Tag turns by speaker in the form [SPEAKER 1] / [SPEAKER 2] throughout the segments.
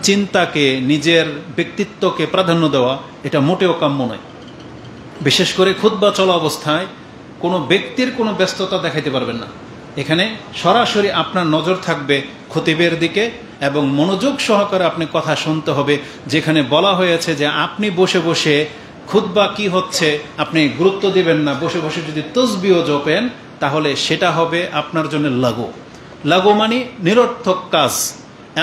[SPEAKER 1] চিন্তাকে, নিজের ব্যক্তিত্বকে প্রাধান্য দেওয়া এটা মোটেও কাম্য নয়। বিশেষ করে খুতবা চলা অবস্থায় কোনো ব্যক্তির কোনো ব্যস্ততা দেখাইতে পারবেন না। এখানে সরাসরি আপনার নজর থাকবে খতিবের দিকে এবং মনোযোগ সহকারে আপনি কথা শুনতে হবে। যেখানে বলা হয়েছে যে আপনি বসে বসে খুতবা কি হচ্ছে আপনি গুরুত্ব দিবেন না, বসে বসে যদি তসবিহ জপেন তাহলে সেটা হবে আপনার জন্য লাগু মানে নিরর্থক কাজ,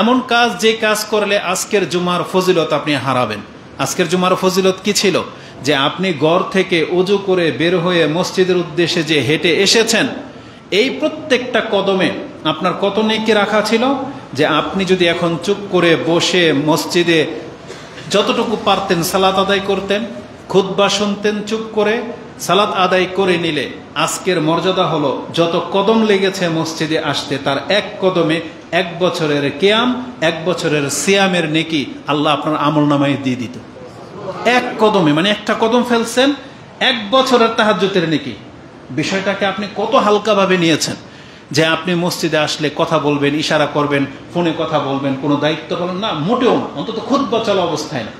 [SPEAKER 1] এমন কাজ যে কাজ করলে আজকের জুমার ফজিলত আপনি হারাবেন। আজকের জুমার ফজিলত কি ছিল? যে আপনি ঘর থেকে ওযু করে বের হয়ে মসজিদের উদ্দেশ্যে যে হেঁটে এসেছেন, এই প্রত্যেকটা কদমে আপনার কত নেকি রাখা ছিল যে আপনি যদি এখন চুপ করে বসে মসজিদে যতটুকু পারতেন সালাত আদায় করতেন, খুতবা শুনতেন চুপ করে, সালাত আদায় করে নিলে আজকের মর্যাদা হলো যত কদম লেগেছে মসজিদে আসতে তার এক কদমে 1 বছরের কিয়াম, 1 বছরের সিয়ামের নেকি আল্লাহ আপনার আমলনামায় দিয়ে দিত। এক কদমে মানে একটা কদম ফেলছেন, 1 বছরের তাহাজ্জুদের নেকি। বিষয়টাকে আপনি কত হালকাভাবে নিয়েছেন যে আপনি মসজিদে আসলে কথা বলবেন, ইশারা করবেন, ফোনে কথা বলবেন, কোনো দায়িত্ব পালন না, মোটেও না, অন্তত খুতবা চলা অবস্থায় না।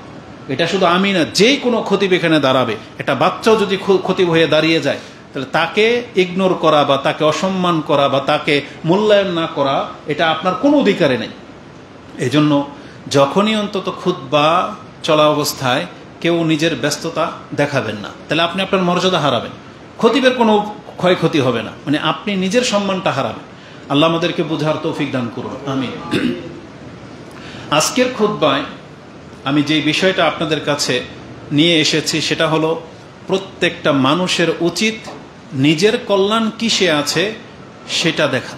[SPEAKER 1] এটা শুধু আমি না, যে কোনো খতিব এখানে দাঁড়াবে, একটা বাচ্চাও যদি খতিব হয়ে দাঁড়িয়ে যায় তাহলে তাকে ইগনোর করা বা তাকে অসম্মান করা বা তাকে মূল্যায়ন না করা এটা আপনার কোনো অধিকারে নেই। এই জন্য যখনই অন্তত খুতবা চলা অবস্থায় কেউ নিজের ব্যস্ততা দেখাবেন না, তাহলে আপনি আপনার মর্যাদা হারাবেন, খতিবের কোনো ক্ষয়ক্ষতি হবে না, মানে আপনি নিজের সম্মানটা হারাবেন। আল্লাহ আমাদেরকে বুঝার তৌফিক দান করুন, আমিন। আজকের খুতবায় আমি যে বিষয়টা আপনাদের কাছে নিয়ে এসেছি সেটা হলো প্রত্যেকটা মানুষের উচিত নিজের কল্যাণ কিসে আছে সেটা দেখা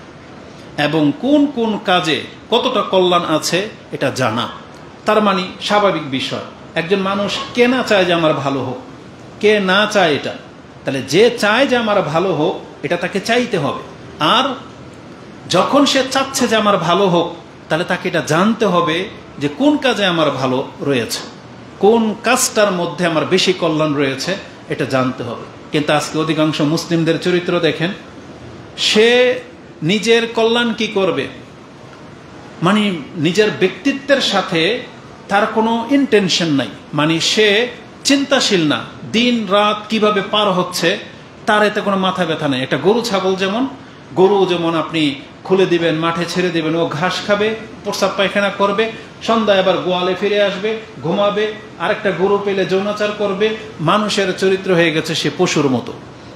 [SPEAKER 1] এবং কোন কোন কাজে কতটা কল্যাণ আছে এটা জানা। তার মানে স্বাভাবিক বিষয়, একজন মানুষ কে না চায় যে আমার ভালো হোক, কে না চায় এটা, তাহলে যে চায় যে আমার ভালো হোক এটা তাকে চাইতে হবে। আর যখন সে চাচ্ছে যে আমার ভালো হোক তাহলে তাকে এটা জানতে হবে যে কোন কাজে আমার ভালো রয়েছে, কোন কাজটার মধ্যে আমার বেশি কল্যাণ রয়েছে এটা জানতে হবে। কিন্তু আজকে অধিকাংশ মুসলিমদের চরিত্র দেখেন, সে নিজের কল্যাণ কি করবে মানে নিজের ব্যক্তিত্বের সাথে তার কোনো ইন্টেনশন নাই, মানে সে চিন্তাশীল না, দিন রাত কিভাবে পার হচ্ছে তার এতে কোনো মাথা ব্যথা নেই। একটা গরু ছাগল গরু যেমন আপনি খুলে দিবেন, মাঠে ছেড়ে দিবেন, ও ঘাস খাবে, প্রস্রাব পায়খানা করবে, সন্ধ্যায় আবার গোয়ালে ফিরে আসবে, ঘুমাবে, আরেকটা গরু পেলে যৌনাচার করবে। মানুষের চরিত্র হয়ে গেছে সে পশুর মতো।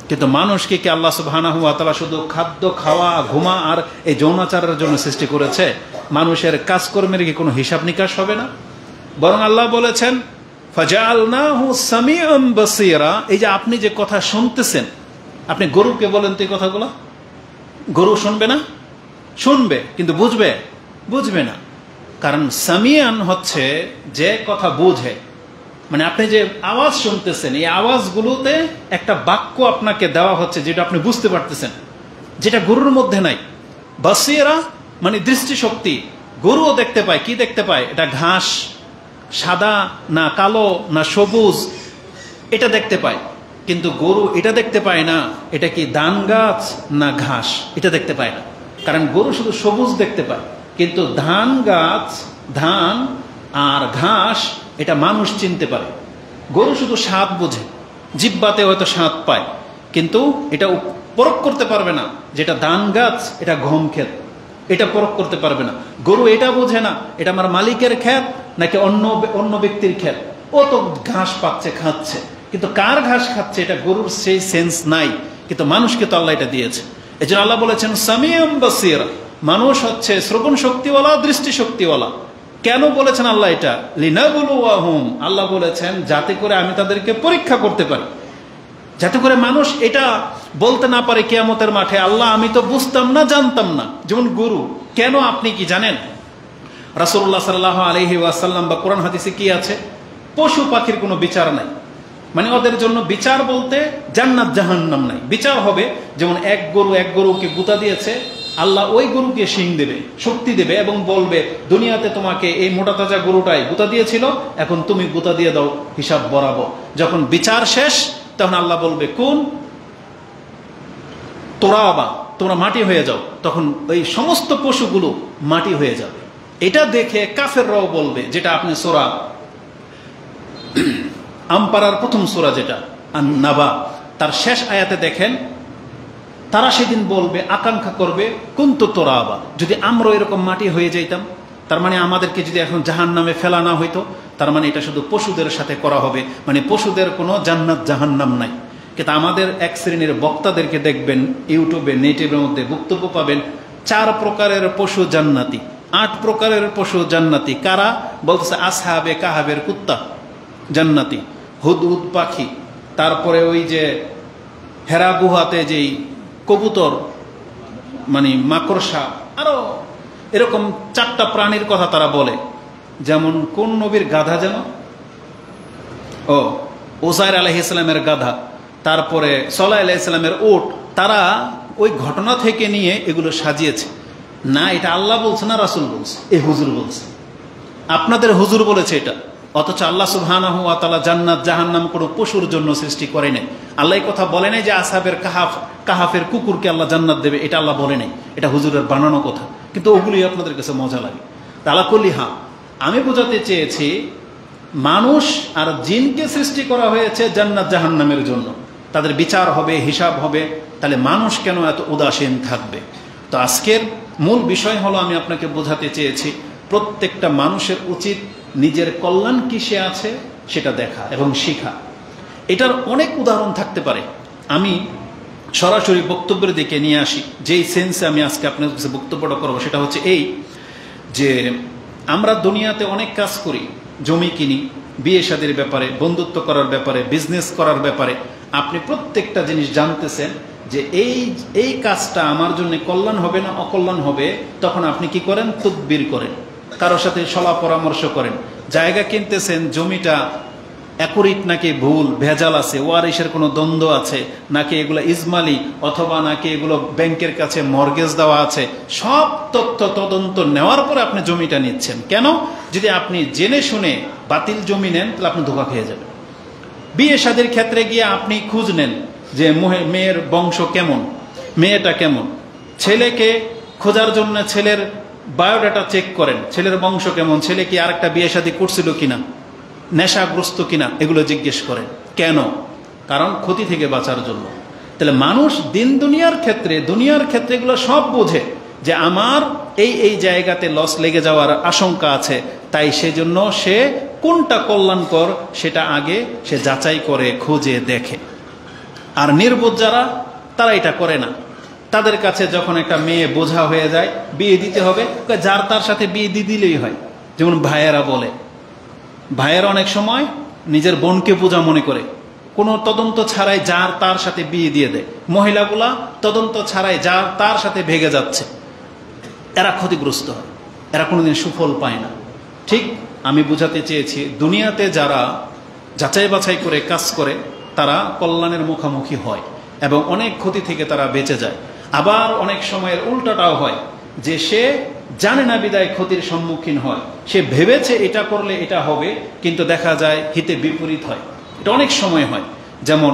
[SPEAKER 1] কিন্তু মানুষকে কি আল্লাহ সুবহানাহু ওয়া তাআলা শুধু খাদ্য, খাওয়া, ঘুমা আর এই যৌনাচারের জন্য সৃষ্টি করেছে? মানুষের কাজকর্মের কি কোনো হিসাব নিকাশ হবে না? বরং আল্লাহ বলেছেন ফাজআলনাহু সামিআন বাসীরা। এই যে আপনি যে কথা শুনতেছেন, আপনি গরুকে বলেন তো এই কথাগুলো, গরু শুনবে না? শুনবে, কিন্তু বুঝবে না। কারণ সামিয়ান হচ্ছে যে কথা বুঝে, মানে আপনি যে আওয়াজ শুনতেছেন এই আওয়াজগুলোতে একটা বাক্য আপনাকে দেওয়া হচ্ছে যেটা আপনি বুঝতে পারতেছেন, যেটা গরুর মধ্যে নাই। বাসীরা মানে দৃষ্টিশক্তি, গরুও দেখতে পায়। কি দেখতে পায়? এটা ঘাস, সাদা না কালো না সবুজ, এটা দেখতে পায়। কিন্তু গরু এটা দেখতে পায় না এটা কি ধান গাছ না ঘাস, এটা দেখতে পায় না। কারণ গরু শুধু সবুজ দেখতে পায়, কিন্তু ধান গাছ, ধান আর ঘাস এটা মানুষ চিনতে পারে। গরু শুধু স্বাদ বোঝে, জিহ্বাতে হয়তো স্বাদ পায়, কিন্তু এটা পরখ করতে পারবে না যেটা ধান গাছ এটা গম ক্ষেত, এটা পরখ করতে পারবে না। গরু এটা বোঝে না এটা আমার মালিকের ক্ষেত নাকি অন্য ব্যক্তির ক্ষেত। ও তো ঘাস পাচ্ছে, খাচ্ছে, কিন্তু কার ঘাস খাচ্ছে এটা গরুর সেই সেন্স নাই, কিন্তু মানুষকে তো আল্লাহ এটা দিয়েছে। এই জন্য আল্লাহ বলেছেন সামিআন বাসীরা, মানুষ হচ্ছে শ্রবণ শক্তিওয়ালা, দৃষ্টি শক্তিওয়ালা। কেন বলেছেন আল্লাহ এটা? লিনাবলুয়াহুম, আল্লাহ বলেছেন যাতে করে আমি তাদেরকে পরীক্ষা করতে পারি, যাতে করে মানুষ এটা বলতে না পারে কিয়ামতের মাঠে আল্লাহ আমি তো বুঝতাম না, জানতাম না। যেমন গরু, কেন আপনি কি জানেন? রাসূলুল্লাহ সাল্লাল্লাহু আলাইহি ওয়াসাল্লাম বা কোরআন হাদিসে কি আছে? পশু পাখির কোনো বিচার নাই, মানে ওদের জন্য বিচার বলতে জান্নাত জাহান্নাম নাই। বিচার হবে যেমন এক গরুকে গুতা দিয়েছে, আল্লাহ ওই গরুকে শিং দেবে, শক্তি দেবে এবং বলবে দুনিয়াতে তোমাকে এই মোটা তাজা গরুটাই গুতা দিয়েছিল, এখন তুমি গুতা দিয়ে দাও হিসাব বরাবর। যখন বিচার শেষ তখন আল্লাহ বলবে কোন তোরা মাটি হয়ে যাও, তখন ওই সমস্ত পশুগুলো মাটি হয়ে যাবে। এটা দেখে কাফেররাও বলবে, যেটা আপনি সূরা আম্পারার প্রথম সূরা যেটা আন-নাবা তার শেষ আয়াতে দেখেন, তারা সেদিন বলবে, আকাঙ্ক্ষা করবে, কুনতু তুরাবা, যদি আমরা এরকম মাটি হয়ে যাইতাম। তার মানে আমাদেরকে যদি এখন জাহান্নামে ফেলা না হইতো, তার মানে এটা শুধু পশুদের সাথে করা হবে, মানে পশুদের কোনো জান্নাত জাহান্নাম নাই। কিন্তু আমাদের এক শ্রেণীর বক্তাদেরকে দেখবেন ইউটিউবে নেটের মধ্যে বক্তব্য পাবেন, 4 প্রকারের পশু জান্নাতি, 8 প্রকারের পশু জান্নাতি। কারা বলতেছে? আসহাবে কাহাবের কুত্তা জান্নাতি, হুদহুদ পাখি, তারপরে ওই যে হেরা গুহাতে যেই কবুতর, মানে মাকড়সা, আরো এরকম 4টা প্রাণীর কথা তারা বলে। যেমন কোন নবীর গাধা যেন, উযাইর আলাইহিস সালামের গাধা, তারপরে সালেহ আলাইহিস সালামের উট। তারা ওই ঘটনা থেকে নিয়ে এগুলো সাজিয়েছে। না, এটা আল্লাহ বলছে না রাসূল বলছে, এই হুজুর বলছে, আপনাদের হুজুর বলেছে এটা। অথচ আল্লাহ সুবহানাহু ওয়া তাআলা জান্নাত জাহান্নাম কোনো পশুর জন্য সৃষ্টি করে নাই। আল্লাহ এই কথা বলে নাই যে আসহাবের কাহাফের কুকুরকে আল্লাহ জান্নাত দেবে, এটা আল্লাহ বলে নাই, এটা হুজুরের বানানো কথা। কিন্তু ওগুলি আপনাদের কাছে মজা লাগে। তালাকুলি, হ্যাঁ, আমি বোঝাতে চেয়েছি মানুষ আর জিনকে সৃষ্টি করা হয়েছে জান্নাত জাহান্নামের জন্য, তাদের বিচার হবে, হিসাব হবে। তাহলে মানুষ কেন এত উদাসীন থাকবে? তো আজকের মূল বিষয় হলো, আমি আপনাকে বোঝাতে চেয়েছি প্রত্যেকটা মানুষের উচিত নিজের কল্যাণ কিসে আছে সেটা দেখা এবং শিখা। এটার অনেক উদাহরণ থাকতে পারে। আমি সরাসরি বক্তব্যের দিকে নিয়ে আসি। যেই সেন্সে আমি আজকে আপনার কাছে বক্তব্যটা করবো সেটা হচ্ছে এই যে, আমরা দুনিয়াতে অনেক কাজ করি, জমি কিনি, বিয়ে শাদীর ব্যাপারে, বন্ধুত্ব করার ব্যাপারে, বিজনেস করার ব্যাপারে। আপনি প্রত্যেকটা জিনিস জানতেছেন যে এই কাজটা আমার জন্য কল্যাণ হবে না অকল্যাণ হবে, তখন আপনি কি করেন? তদবির করেন, কারোর সাথে সলা পরামর্শ করেন। জায়গা কিনতেছেন, জমিটা অ্যাকুরেট নাকি ভুল, ভেজাল আছে, ওয়ারিশের কোনো দ্বন্দ্ব আছে নাকি, এগুলো ইজমালি, অথবা নাকি এগুলো ব্যাংকের কাছে মর্গেজ দেওয়া আছে, সব তথ্য তদন্ত নেওয়ার পরে আপনি জমিটা নিচ্ছেন। কেন? যদি আপনি জেনে শুনে বাতিল জমি নেন তাহলে আপনি ধোঁকা খেয়ে যাবেন। বিয়ে শাদীর ক্ষেত্রে গিয়ে আপনি খোঁজ নেন যে মেয়ের বংশ কেমন, মেয়েটা কেমন, ছেলেকে খোঁজার জন্য ছেলের বায়োডাটা চেক করেন, ছেলের বংশ কেমন, ছেলে কি আরেকটা বিয়ে শাদী করছিল কিনা, নেশাগ্রস্ত কিনা, এগুলো জিজ্ঞেস করেন। কেন? কারণ ক্ষতি থেকে বাঁচার জন্য। তাহলে মানুষ দিন দুনিয়ার ক্ষেত্রে এগুলো সব বোঝে যে আমার এই জায়গাতে লস লেগে যাওয়ার আশঙ্কা আছে, তাই সেজন্য সে কোনটা কল্যাণকর সেটা আগে সে যাচাই করে, খোঁজে, দেখে। আর নির্বোধ যারা, তারা এটা করে না। তাদের কাছে যখন একটা মেয়ে বোঝা হয়ে যায়, বিয়ে দিতে হবে, যার তার সাথে বিয়ে দিয়ে দিলেই হয়। যেমন ভাইয়েরা বলে, ভাইয়েরা অনেক সময় নিজের বোনকে বোঝা মনে করে, কোনো তদন্ত ছাড়াই যার তার সাথে বিয়ে দিয়ে দেয়। মহিলাগুলা তদন্ত ছাড়াই যার তার সাথে ভেগে যাচ্ছে, এরা ক্ষতিগ্রস্ত হয়, এরা কোনোদিন সুফল পায় না। ঠিক আমি বোঝাতে চেয়েছি, দুনিয়াতে যারা যাচাই বাছাই করে কাজ করে তারা কল্যাণের মুখোমুখি হয় এবং অনেক ক্ষতি থেকে তারা বেঁচে যায়। আবার অনেক সময়ের উল্টাটাও হয় যে সে জানে না বিদায় ক্ষতির সম্মুখীন হয়, সে ভেবেছে এটা করলে এটা হবে, কিন্তু দেখা যায় হিতে বিপরীত হয়। এটা অনেক সময় হয়। যেমন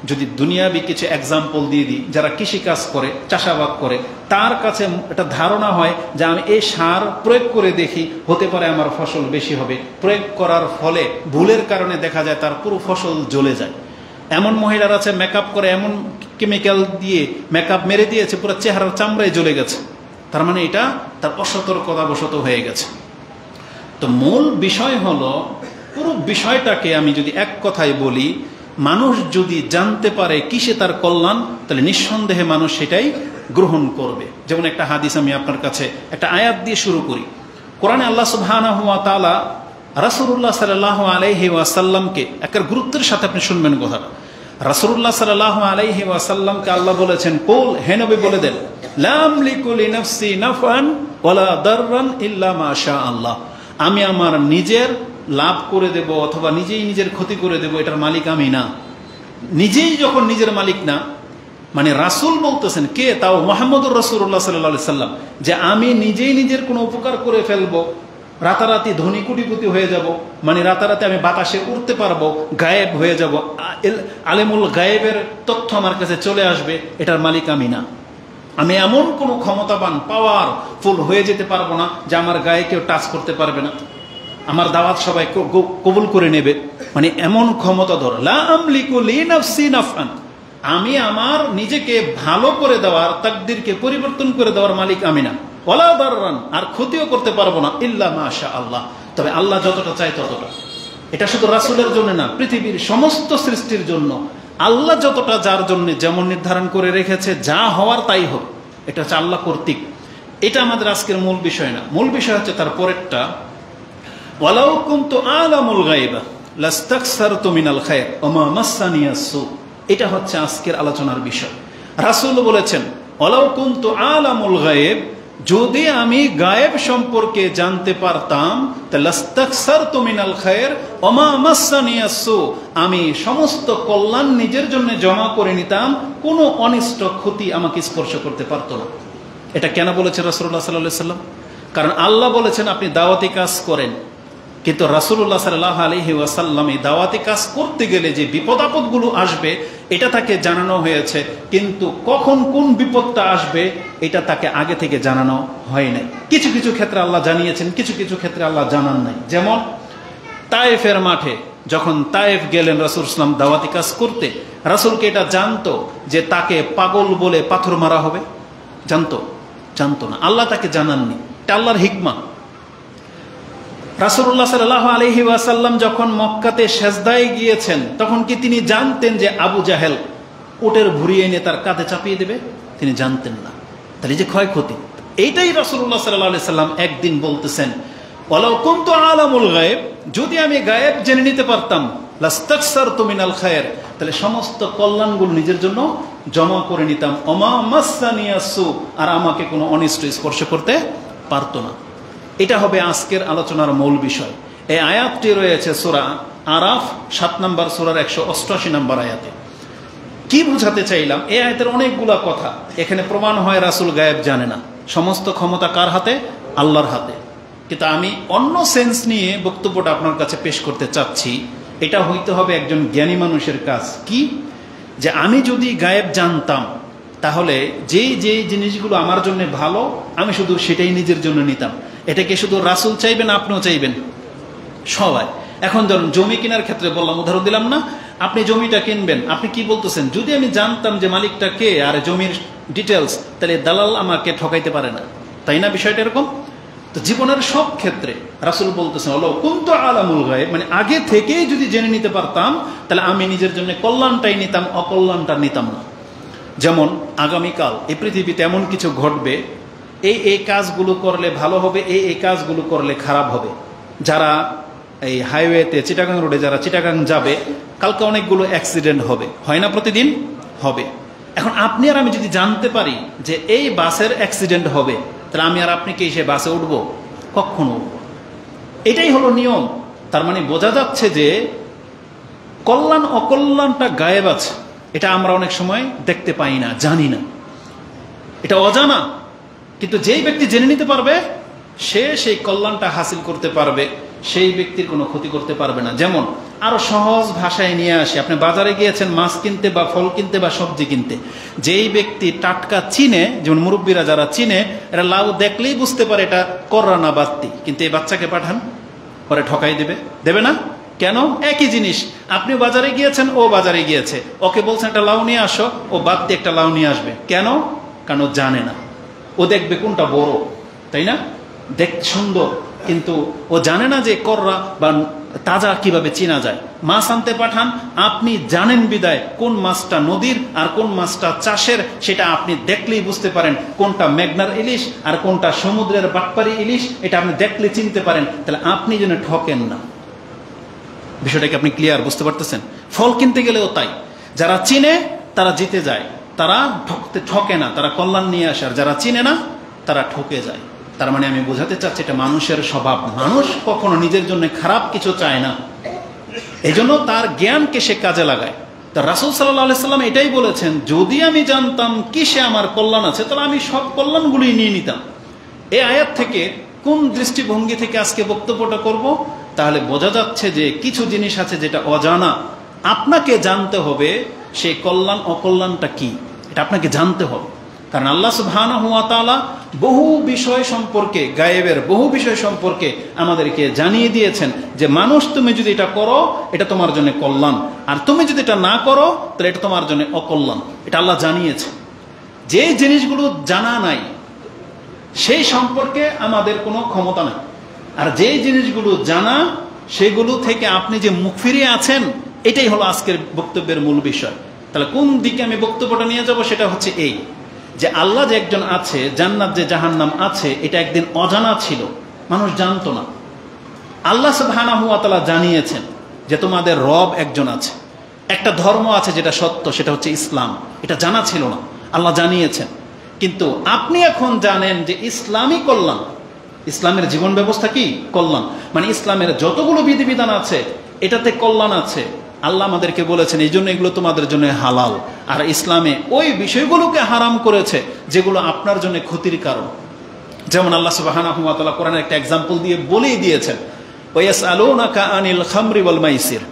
[SPEAKER 1] যদি দুনিয়াবি কিছু এক্সাম্পল দিয়ে দিই, যারা কৃষিকাজ করে, চাষাবাদ করে, তার কাছে একটা ধারণা হয় যে আমি এই সার প্রয়োগ করে দেখি, হতে পারে আমার ফসল বেশি হবে। প্রয়োগ করার ফলে ভুলের কারণে দেখা যায় তার পুরো ফসল জ্বলে যায়। এমন মহিলার আছে মেকআপ করে, এমন কেমিক্যাল দিয়ে মেকআপ মেরে দিয়েছে, পুরো চেহারার চামড়ায় জ্বলে গেছে। তার মানে এটা তার অসতর্কতাবশত হয়ে গেছে। তো মূল বিষয় হলো, পুরো বিষয়টাকে আমি যদি এক কথায় বলি, মানুষ যদি জানতে পারে কিসে তার কল্যাণ, তাহলে নিঃসন্দেহে মানুষ সেটাই গ্রহণ করবে। যেমন একটা হাদিস আমি আপনার কাছে একটা আয়াত দিয়ে শুরু করি। কোরআনে আল্লাহ সুবহানাহু ওয়া তাআলা রাসূলুল্লাহ সাল্লাল্লাহু আলাইহি ওয়াসাল্লামকে একটা গুরুত্বের সাথে আপনি শুনবেন কথাটা। রাসূলুল্লাহ সাল্লাল্লাহু আলাইহি ওয়াসাল্লামকে আল্লাহ বলেছেন, কুল, হে নবী বলে দেন, লা আমলিকু লিনাফসি নাফআন ওয়ালা দাররান ইল্লা মা শা আল্লাহ। আমি আমার নিজের লাভ করে দেব অথবা নিজেই নিজের ক্ষতি করে দেব, এটার মালিক আমি না। নিজেই যখন নিজের মালিক না, মানে রাসূল বলতেছেন, কে? তাও মুহাম্মদুর রাসূলুল্লাহ সাল্লাল্লাহু আলাইহি সাল্লাম, যে আমি নিজেই নিজের কোনো উপকার করে ফেলবো, রাতারাতি ধনী কোটিপতি হয়ে যাব, মানে রাতারাতি আমি বাতাসে উড়তে পারবো, গায়েব হয়ে যাব, আলেমুল গায়েবের তথ্য আমার কাছে চলে আসবে, এটার মালিক আমি না। আমি এমন কোনো ক্ষমতাবান পাওয়ারফুল হয়ে যেতে পারবো না যে আমার গায়ে কেউ টাচ করতে পারবে না, আমার দাওয়াত সবাই কবুল করে নেবে, মানে এমন ক্ষমতাধর। লা আমলিকু লিনাফসি নাফআন, আমি আমার নিজেকে ভালো করে দেওয়ার, তাকদীরকে পরিবর্তন করে দেওয়ার মালিক আমি না। ওয়ালা দাররান, আর ক্ষতিও করতে পারবো না, ইল্লা মাশা আল্লাহ, তবে আল্লাহ যতটা চায় ততটা। এটা শুধু রাসূলের জন্য না, পৃথিবীর সমস্ত সৃষ্টির জন্য আল্লাহ যতটা যার জন্য যেমন নির্ধারণ করে রেখেছে, যা হওয়ার তাই হোক, এটা হচ্ছে আল্লাহ কর্তৃক। এটা আমাদের আজকের মূল বিষয় না। মূল বিষয় হচ্ছে তার পরেরটা, ওয়ালাউ কুনতু আলামুল গায়বা লাস্তাকসারতু মিনাল খায়র ওয়া মা মাসানিয়াস সু। এটা হচ্ছে আজকের আলোচনার বিষয়। রাসূল বলেছেন, ওয়ালাউ কুনতু আলামুল গায়ব, যদি আমি গায়েব সম্পর্কে জানতে পারতাম, লাস্তাকসারতু মিনাল খায়র ওয়া মা মাসানিয়াস সু, আমি সমস্ত কল্যাণ নিজের জন্য জমা করে নিতাম, কোনো অনিষ্ট ক্ষতি আমাকে স্পর্শ করতে পারতো না। এটা কেন বলেছেন রাসূলুল্লাহ সাল্লাল্লাহু আলাইহি ওয়াসাল্লাম? কারণ আল্লাহ বলেছেন আপনি দাওয়াতি কাজ করেন, কিন্তু রাসূলুল্লাহ সাল্লাল্লাহু আলাইহি ওয়াসাল্লাম এই দাওয়াতি কাজ করতে গেলে যে বিপদ আপদগুলো আসবে এটা তাকে জানানো হয়েছে, কিন্তু কখন কোন বিপদটা আসবে এটা তাকে আগে থেকে জানানো হয় নাই। কিছু কিছু ক্ষেত্রে আল্লাহ জানিয়েছেন, কিছু কিছু ক্ষেত্রে আল্লাহ জানান নাই। যেমন তায়েফের মাঠে যখন তায়েফ গেলেন রাসূল সাল্লাল্লাহু আলাইহি ওয়াসাল্লাম দাওয়াতি কাজ করতে, রাসূলকে এটা জানতো যে তাকে পাগল বলে পাথর মারা হবে? জানতো না, আল্লাহ তাকে জানাননি। এটা আল্লাহর হিকমা। রাসূলুল্লাহ সাল্লাল্লাহু আলাইহি ওয়াসাল্লাম যখন মক্কাতে সেজদায় গিয়েছেন, তখন কি তিনি জানতেন যে আবু জাহেল উটের ভুঁড়ি এনে তার কাঁধে চাপিয়ে দেবে? তিনি জানতেন না। তাহলে যে ক্ষয়ক্ষতি, এইটাই রাসূলুল্লাহ সাল্লাল্লাহু আলাইহি ওয়াসাল্লাম একদিন বলতেছেন, ওয়ালাউ কুনতু আলামুল গায়ব, যদি আমি গায়েব জেনে নিতে পারতাম, লাস্তাকসারতু মিনাল খায়র, তাহলে সমস্ত কল্যাণগুলো নিজের জন্য জমা করে নিতাম, ওয়া মা মাসানিয়াস সু, আর আমাকে কোনো অনিষ্ট স্পর্শ করতে পারতো না। এটা হবে আজকের আলোচনার মূল বিষয়। এই আয়াতটি রয়েছে সূরা আরাফ 7 নম্বর সূরার 188 নম্বর আয়াতে। কি বুঝাতে চাইলাম? এই আয়াতের অনেকগুলা কথা এখানে প্রমাণ হয় রাসূল গায়েব জানে না। সমস্ত ক্ষমতা কার হাতে? আল্লাহর হাতে। কিন্তু আমি অন্য সেন্স নিয়ে বক্তব্যটা আপনার কাছে পেশ করতে চাচ্ছি। এটা হইতে হবে একজন জ্ঞানী মানুষের কাজ। কি? যে আমি যদি গায়েব জানতাম, তাহলে যেই যেই জিনিসগুলো আমার জন্য ভালো আমি শুধু সেটাই নিজের জন্য নিতাম। এটাকে শুধু রাসূল চাইবেন, আপনিও চাইবেন, সবাই। এখন ধরুন জমি কেনার ক্ষেত্রে বললাম, উদাহরণ দিলাম না, আপনি জমিটা কিনবেন, আপনি কি বলতেছেন? যদি আমি জানতাম যে মালিকটা কে আর জমির ডিটেলস, তাহলে দালাল আমাকে ঠকাইতে পারে না, তাই না? বিষয়টা এরকম। তো জীবনের সব ক্ষেত্রে রাসূল বলতেছেন, ওয়ালাউ কুনতু আলামুল গায়ব, মানে আগে থেকেই যদি জেনে নিতে পারতাম, তাহলে আমি নিজের জন্য কল্যাণটাই নিতাম, অকল্যাণটা নিতাম না। যেমন আগামীকাল এই পৃথিবীতে এমন কিছু ঘটবে, এই কাজগুলো করলে ভালো হবে, এই কাজগুলো করলে খারাপ হবে। যারা এই হাইওয়েতে চিটাগাং রোডে যারা চিটাগাং যাবে, কালকে অনেকগুলো অ্যাক্সিডেন্ট হবে, হয় না? প্রতিদিন হবে। এখন আপনি আর আমি যদি জানতে পারি যে এই বাসের অ্যাক্সিডেন্ট হবে, তাহলে আমি আর আপনি কি সে বাসে উঠবো? কখনো উঠবো। এটাই হলো নিয়ম। তার মানে বোঝা যাচ্ছে যে কল্যাণ অকল্যাণটা গায়েব আছে, এটা আমরা অনেক সময় দেখতে পাই না, জানি না, এটা অজানা। কিন্তু যেই ব্যক্তি জেনে নিতে পারবে, সে সেই কল্যাণটা হাসিল করতে পারবে, সেই ব্যক্তির কোনো ক্ষতি করতে পারবে না। যেমন আরো সহজ ভাষায় নিয়ে আসি, আপনি বাজারে গিয়েছেন মাছ কিনতে বা ফল কিনতে বা সবজি কিনতে, যেই ব্যক্তি টাটকা চিনে, যেমন মুরব্বীরা যারা চিনে, এরা লাউ দেখলেই বুঝতে পারে এটা কররা না বাত্তি, কিন্তু এই বাচ্চাকে পাঠান, পরে ঠকাই দেবে না? কেন? একই জিনিস। আপনি বাজারে গিয়েছেন, ও বাজারে গিয়েছে, ওকে বলছেন একটা লাউ নিয়ে আসো, ও বাত্তি একটা লাউ নিয়ে আসবে। কেন? কারণ ও জানে না। ও দেখবে কোনটা বড়, তাই না? দেখতে সুন্দর, কিন্তু ও জানে না যে কররা বা তাজা কিভাবে চেনা যায়। মাছ আনতে পাঠান, আপনি জানেন বিদায় কোন মাছটা নদীর আর কোন মাছটা চাষের, সেটা আপনি দেখলেই বুঝতে পারেন কোনটা মেঘনার ইলিশ আর কোনটা সমুদ্রের বাটপারি ইলিশ, এটা আপনি দেখলে চিনতে পারেন। তাহলে আপনি যেন ঠকেন না। বিষয়টাকে আপনি ক্লিয়ার বুঝতে পারতেছেন? ফল কিনতে গেলেও তাই, যারা চিনে তারা জিতে যায়, তারা ঠকে না, তারা কল্যাণ নিয়ে আসে। আর যারা চিনে না তারা ঠকে যায়। তার মানে আমি বোঝাতে চাচ্ছি এটা মানুষের স্বভাব। মানুষ কখনো নিজের জন্য খারাপ কিছু চায় না, এই জন্য তার জ্ঞানকে সে কাজে লাগায়। তা রাসূল সাল্লাল্লাহু আলাইহি সাল্লাম এটাই বলেছেন, যদি আমি জানতাম কিসে আমার কল্যাণ আছে, তাহলে আমি সব কল্যাণগুলোই নিয়ে নিতাম। এই আয়াত থেকে কোন দৃষ্টিভঙ্গি থেকে আজকে বক্তব্যটা করব, তাহলে বোঝা যাচ্ছে যে কিছু জিনিস আছে যেটা অজানা, আপনাকে জানতে হবে সেই কল্যাণ অকল্যাণটা কি, এটা আপনাকে জানতে হবে। কারণ আল্লাহ সুবহানাহু ওয়া তাআলা বহু বিষয় সম্পর্কে, গায়েবের বহু বিষয় সম্পর্কে আমাদেরকে জানিয়ে দিয়েছেন যে মানুষ, তুমি যদি এটা করো এটা তোমার জন্য কল্যাণ, আর তুমি যদি এটা না করো তাহলে এটা তোমার জন্য অকল্যাণ। এটা আল্লাহ জানিয়েছে। যে জিনিসগুলো জানা নাই সেই সম্পর্কে আমাদের কোনো ক্ষমতা নাই, আর যে জিনিসগুলো জানা সেগুলো থেকে আপনি যে মুখ ফিরিয়ে আছেন, এটাই হলো আজকের বক্তব্যের মূল বিষয়। তাহলে কোন দিকে আমি বক্তব্যটা নিয়ে যাব সেটা হচ্ছে এই, যে আল্লাহ যে একজন আছে, জান্নাত যে জাহান্নাম আছে, এটা একদিন অজানা ছিল, মানুষ জানতো না। আল্লাহ সুবহানাহু ওয়া তাআলা জানিয়েছেন যে তোমাদের রব একজন আছে, একটা ধর্ম আছে যেটা সত্য, সেটা হচ্ছে ইসলাম। এটা জানা ছিল না, আল্লাহ জানিয়েছেন। কিন্তু আপনি এখন জানেন যে ইসলামই কল্যাণ, ইসলামের জীবন ব্যবস্থা কি কল্যাণ, মানে ইসলামের যতগুলো বিধিবিধান আছে এটাতে কল্যাণ আছে। আল্লাহ আমাদেরকে বলেছেন এই জন্য এগুলো তোমাদের জন্য হালাল, আর ইসলামে ওই বিষয়গুলোকে হারাম করেছে যেগুলো আপনার জন্য ক্ষতির কারণ। যেমন আল্লাহ সুবহানাহু ওয়া তাআলা কোরআনের একটা এক্সাম্পল দিয়ে বলেই দিয়েছেন, ওয়ায়াসআলুনাকা আনিল খামরি ওয়াল মাইসির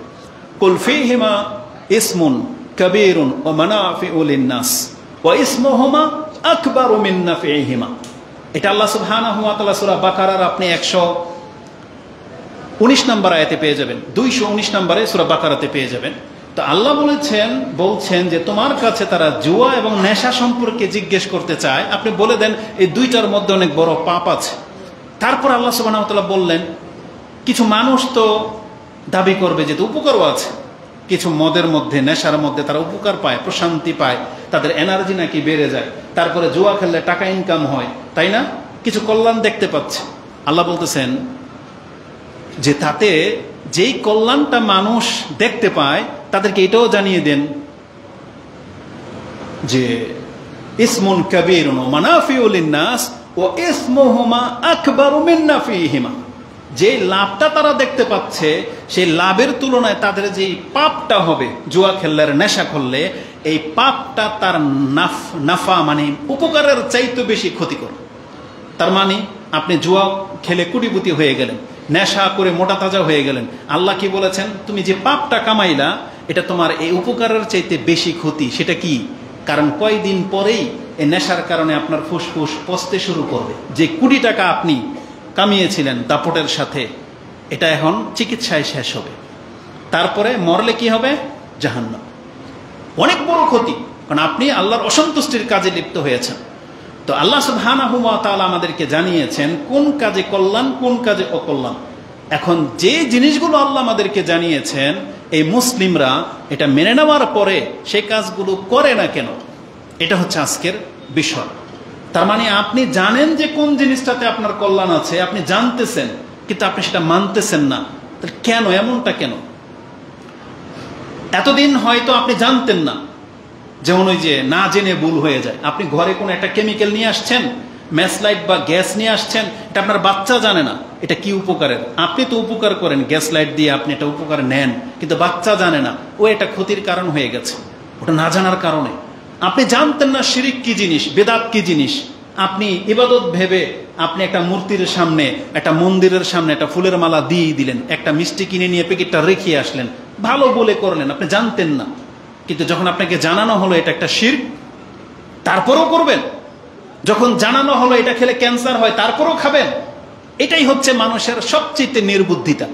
[SPEAKER 1] কুল ফীহিমা ইসমুন কাবীরুন ওয়া মানাফিউ লিন-নাস ওয়া ইসমুহুমা আকবারু মিন নাফিহিমা। এটা আল্লাহ সুবহানাহু ওয়া তাআলা সূরা বাকারার আপনি 119 নম্বর আয়াতে পেয়ে যাবেন, 219 নম্বরে সূরা বাকারাতে পেয়ে যাবেন। তো আল্লাহ বলছেন যে তোমার কাছে তারা জুয়া এবং নেশা সম্পর্কে জিজ্ঞেস করতে চায়, আপনি বলে দেন এই দুইটার মধ্যে অনেক বড় পাপ আছে। তারপর আল্লাহ সুবহানাহু ওয়া তাআলা বললেন, কিছু মানুষ তো দাবি করবে যে উপকারও আছে, কিছু মদের মধ্যে, নেশার মধ্যে তারা উপকার পায়, প্রশান্তি পায়, তাদের এনার্জি নাকি বেড়ে যায়, তারপরে জুয়া খেললে টাকা ইনকাম হয়, তাই না, কিছু কল্যাণ দেখতে পাচ্ছে। আল্লাহ বলতেছেন যে তাতে যেই কল্যাণটা মানুষ দেখতে পায় তাদেরকে এটাও জানিয়ে দেন যে ইসমুন কাবীরুন ওয়া মানাফিউ লিন-নাস ওয়া ইসমুহুমা আকবারু মিন নাফিহিমা। যে লাভটা তারা দেখতে পাচ্ছে সেই লাভের তুলনায় তাদের যে পাপটা হবে জুয়া খেললে, নেশা করলে, এই পাপটা তার নাফা মানে উপকারের চাইতে বেশি ক্ষতিকর। তার মানে আপনি জুয়া খেলে কোটিপতি হয়ে গেলেন, নেশা করে মোটা তাজা হয়ে গেলেন, আল্লাহ কি বলেছেন, তুমি যে পাপটা কামাইলা এটা তোমার এই উপকারের চাইতে বেশি ক্ষতি। সেটা কি? কারণ কয়দিন পরেই এই নেশার কারণে আপনার ফুসফুস পচতে শুরু করবে। যে কোটি টাকা আপনি কামিয়েছিলেন দাপটের সাথে, এটা এখন চিকিৎসায় শেষ হবে, তারপরে মরলে কি হবে? জাহান্নাম। অনেক বড় ক্ষতি, কারণ আপনি আল্লাহর অসন্তুষ্টির কাজে লিপ্ত হয়েছেন। তো আল্লাহ সুবহানাহু ওয়া তাআলা আমাদেরকে জানিয়েছেন কোন কাজে কল্যাণ, কোন কাজে অকল্যাণ। এখন যে জিনিসগুলো আল্লাহ আমাদেরকে জানিয়েছেন, এই মুসলিমরা এটা মেনে নেওয়ার পরে সেই কাজগুলো করে না কেন, এটা হচ্ছে আজকের বিষয়। তার মানে আপনি জানেন যে কোন জিনিসটাতে আপনার কল্যাণ আছে, আপনি জানতেছেন, কিন্তু আপনি সেটা মানতেছেন না। তাহলে কেন, এমনটা কেন? এতদিন হয়তো আপনি জানতেন না, যেমন ওই যে না জেনে ভুল হয়ে যায়। আপনি ঘরে কোনো একটা কেমিক্যাল নিয়ে আসছেন, ম্যাচলাইট বা গ্যাস নিয়ে আসছেন, এটা আপনার বাচ্চা জানে না এটা কি উপকারের। আপনি তো উপকার করেন, গ্যাস লাইট দিয়ে আপনি এটা উপকার নেন, কিন্তু বাচ্চা জানে না ও এটা ক্ষতির কারণ হয়ে গেছে, ওটা না জানার কারণে। আপনি জানতেন না শিরিক কি জিনিস, বেদাত কি জিনিস। আপনি ইবাদত ভেবে আপনি একটা মূর্তির সামনে, একটা মন্দিরের সামনে একটা ফুলের মালা দিয়ে দিলেন, একটা মিষ্টি কিনে নিয়ে প্যাকেটটা রেখে আসলেন, ভালো বলে করলেন, আপনি জানতেন না। কিন্তু যখন আপনাকে জানানো হলো এটা একটা শিরক, তারপরও করবেন। যখন জানানো হলো এটা খেলে ক্যান্সার হয়, তারপরও খাবেন। এটাই হচ্ছে মানুষের সবচেয়ে নির্বুদ্ধিতা।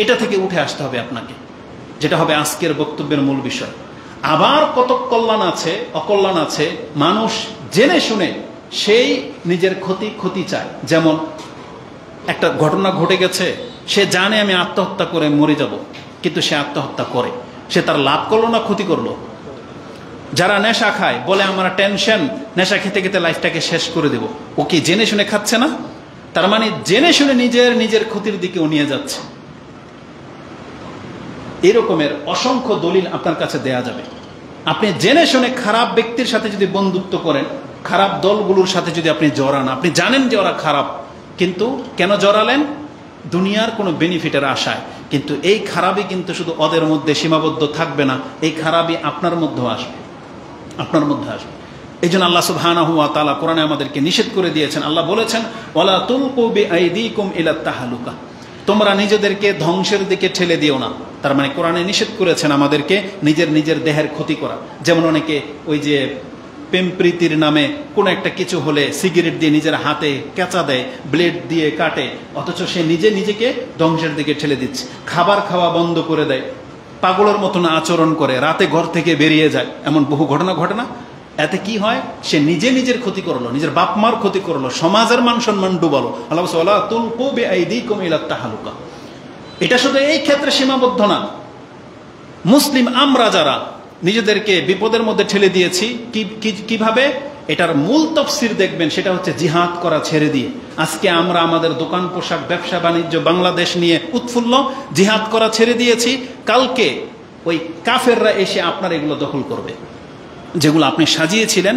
[SPEAKER 1] এটা থেকে উঠে আসতে হবে আপনাকে, যেটা হবে আজকের বক্তব্যের মূল বিষয়। আবার কত কল্যাণ আছে, অকল্যাণ আছে, মানুষ জেনে শুনে সেই নিজের ক্ষতি চায়। যেমন একটা ঘটনা ঘটে গেছে, সে জানে আমি আত্মহত্যা করে মরে যাব, কিন্তু সে আত্মহত্যা করে। সে তার লাভ করলো না ক্ষতি করলো? যারা নেশা খায় বলে আমার টেনশন, নেশা খেতে খেতে লাইফটাকে শেষ করে দেব, ও কি জেনে শুনে খাচ্ছে না? তার মানে জেনে শুনে নিজের ক্ষতির দিকে ও নিয়ে যাচ্ছে। এরকমের অসংখ্য দলিল আপনার কাছে দেয়া যাবে। আপনি জেনে শুনে খারাপ ব্যক্তির সাথে যদি বন্ধুত্ব করেন, খারাপ দলগুলোর সাথে যদি আপনি জড়ান, আপনি জানেন যে ওরা খারাপ, কিন্তু কেন জড়ালেন? দুনিয়ার কোনো বেনিফিটের আশায়। কিন্তু এই খারাপই কিন্তু শুধু ওদের মধ্যে সীমাবদ্ধ থাকবে না, এই খারাপই আপনার মধ্যেও আসবে, আপনার মধ্যে আসবে। এই জন্য আল্লাহ সুবহানাহু ওয়া তাআলা কোরআনে আমাদেরকে নিষেধ করে দিয়েছেন। আল্লাহ বলেছেন, ওয়ালা তুলকু বিআইদিকুম ইলা তাহলুকা, তোমরা নিজেদেরকে ধ্বংসের দিকে ঠেলে দিও না। তার মানে কোরআনে নিষেধ করেছেন আমাদেরকে নিজের দেহের ক্ষতি করা। যেমন অনেকে ওই যে প্রেম প্রীতির নামে কোনো একটা কিছু হলে সিগারেট দিয়ে নিজের হাতে কেঁচা দেয়, ব্লেড দিয়ে কাটে, অথচ সে নিজেকে ধ্বংসের দিকে ঠেলে দিচ্ছে। খাবার খাওয়া বন্ধ করে দেয়, পাগলের মতন আচরণ করে, রাতে ঘর থেকে বেরিয়ে যায়, এমন বহু ঘটনা ঘটে না? এতে কি হয়? সে নিজের ক্ষতি করলো, নিজের বাপ মার ক্ষতি করলো, সমাজের মান সম্মান ডুবালো। আল্লাহ বলছে ওয়ালা তুলকু বিআইদিকুম ইলা তাহলুকা। এটা শুধু এই ক্ষেত্রে সীমাবদ্ধ না। মুসলিম আমরা যারা নিজেদেরকে বিপদের মধ্যে ঠেলে দিয়েছি, কিভাবে? এটার মূল তফসির দেখবেন, সেটা হচ্ছে জিহাদ করা ছেড়ে দিয়ে। আজকে আমরা আমাদের দোকান পোশাক ব্যবসা বাণিজ্য বাংলাদেশ নিয়ে উৎফুল্ল, জিহাদ করা ছেড়ে দিয়েছি। কালকে ওই কাফেররা এসে আপনার এগুলো দখল করবে, যেগুলো আপনি সাজিয়েছিলেন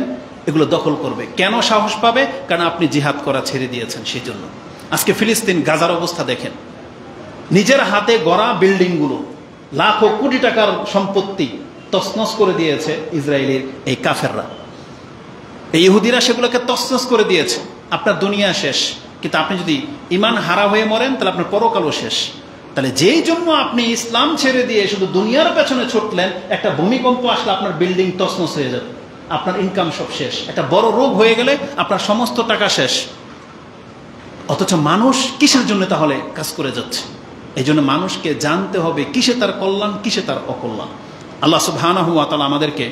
[SPEAKER 1] এগুলো দখল করবে। কেন সাহস পাবে? কারণ আপনি জিহাদ করা ছেড়ে দিয়েছেন। সেই জন্য আজকে ফিলিস্তিন গাজার অবস্থা দেখেন, নিজের হাতে গড়া বিল্ডিংগুলো, লাখো কোটি টাকার সম্পত্তি তছনছ করে দিয়েছে ইসরায়েলের এই কাফেররা। এই ইহুদিরা সেগুলোকে তছনছ করে দিয়েছে। আপনার দুনিয়া শেষ, কিন্তু আপনি যদি ঈমান হারা হয়ে মরেন তাহলে আপনার পরকালও শেষ। তাহলে যেই জন্য আপনি ইসলাম ছেড়ে দিয়ে শুধু দুনিয়ার পেছনে ছুটলেন, একটা ভূমিকম্প আসলে আপনার বিল্ডিং তছনছ হয়ে যাবে, আপনার ইনকাম সব শেষ। একটা বড় রোগ হয়ে গেলে আপনার সমস্ত টাকা শেষ। অথচ মানুষ কিসের জন্য তাহলে কাজ করে যাচ্ছে? এই জন্য মানুষকে জানতে হবে কিসে তার কল্যাণ, কিসে তার অকল্যাণ। আল্লাহ সুবহানাহু ওয়া তাআলা আমাদেরকে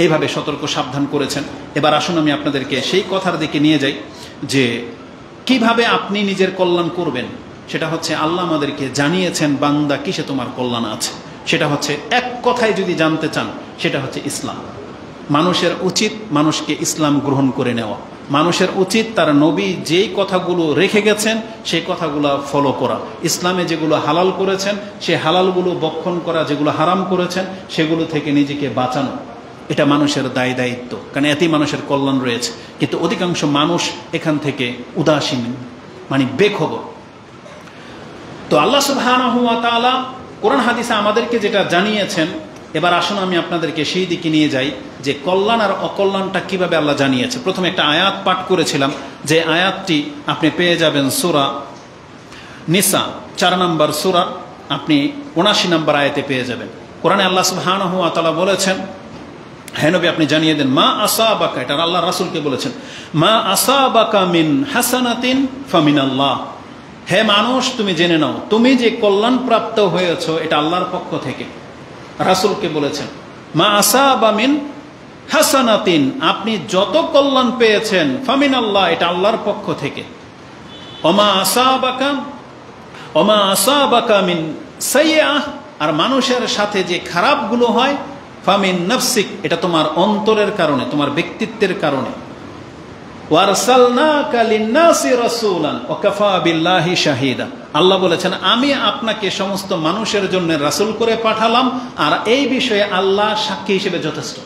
[SPEAKER 1] এইভাবে সতর্ক সাবধান করেছেন। এবার আসুন আমি আপনাদেরকে সেই কথার দিকে নিয়ে যাই যে কিভাবে আপনি নিজের কল্যাণ করবেন। সেটা হচ্ছে আল্লাহ আমাদেরকে জানিয়েছেন, বান্দা কিসে তোমার কল্যাণ আছে। সেটা হচ্ছে এক কথায় যদি জানতে চান, সেটা হচ্ছে ইসলাম। মানুষের উচিত মানুষকে ইসলাম গ্রহণ করে নেওয়া। মানুষের উচিত তার নবী যেই কথাগুলো রেখে গেছেন সেই কথাগুলো ফলো করা। ইসলামে যেগুলো হালাল করেছেন সেই হালালগুলো বক্ষণ করা, যেগুলো হারাম করেছেন সেগুলো থেকে নিজেকে বাঁচানো। এটা মানুষের দায়িত্ব, কারণ এতেই মানুষের কল্যাণ রয়েছে। কিন্তু অধিকাংশ মানুষ এখান থেকে উদাসীন, মানে বেখবর। তো আল্লাহ সুবহানাহু ওয়া তাআলা কোরআন হাদিসে আমাদেরকে যেটা জানিয়েছেন, এবার আসুন আমি আপনাদেরকে সেই দিকে নিয়ে যাই যে কল্যাণ আর অকল্যাণটা কিভাবে আল্লাহ জানিয়েছে। প্রথমে একটা আয়াত পাঠ করেছিলাম, যে আয়াতটি আপনি পেয়ে যাবেন সূরা নিসা 4 নম্বর সূরা, আপনি 79 নম্বর আয়াতে পেয়ে যাবেন। কোরআনে আল্লাহ সুবহানাহু ওয়া তাআলা বলেছেন, হে নবী আপনি জানিয়ে দেন, মা আসাবাকা, এটা আল্লাহ রাসূলকে বলেছেন, মা আসাবাকা মিন হাসানাতিন ফামিনাল্লাহ। হে মানুষ তুমি জেনে নাও, তুমি যে কল্যাণ প্রাপ্ত হয়েছো এটা আল্লাহর পক্ষ থেকে। রাসূলকে বলেছেন মা আসাবা মিন হাসানাতিন, আপনি যত কল্যাণ পেয়েছেন ফামিনাল্লাহ, এটা আল্লাহর পক্ষ থেকে। ওমা আসাবাকা মিন সাইয়্যাহ, আর মানুষের সাথে যে খারাপগুলো হয় ফামিন নাফসিক, এটা তোমার অন্তরের কারণে, তোমার ব্যক্তিত্বের কারণে। ওয়ারসালনাকা লিন-নাসি রাসূলান ওয়া কাফা বিল্লাহি শাহিদা। আল্লাহ বলেছেন আমি আপনাকে সমস্ত মানুষের জন্য রাসূল করে পাঠালাম, আর এই বিষয়ে আল্লাহ সাক্ষী হিসেবে যথেষ্ট।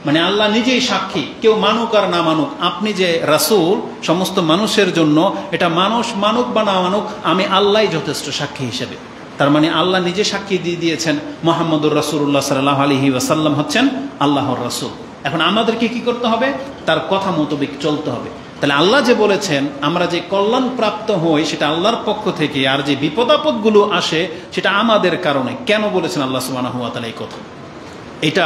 [SPEAKER 1] মানে আল্লাহ নিজেই সাক্ষী, কেউ মানুক আর না মানুক, আপনি যে রাসূল সমস্ত মানুষের জন্য, এটা মানুষ মানুক বা না মানুক, আমি আল্লাহই যথেষ্ট সাক্ষী হিসেবে। তার মানে আল্লাহ নিজে সাক্ষী দিয়ে দিয়েছেন মুহাম্মদুর রাসূলুল্লাহ সাল্লাল্লাহু আলাইহি ওয়াসাল্লাম হচ্ছেন আল্লাহর রাসূল। এখন আমাদেরকে কি করতে হবে? তার কথা মোতাবেক চলতে হবে। তাহলে আল্লাহ যে বলেছেন আমরা যে কল্যাণ প্রাপ্ত হই সেটা আল্লাহর পক্ষ থেকে, আর যে বিপদ আপদগুলো আসে সেটা আমাদের কারণে। কেন বলেছেন আল্লাহ সুবহানাহু ওয়া তাআলা এই কথা? এটা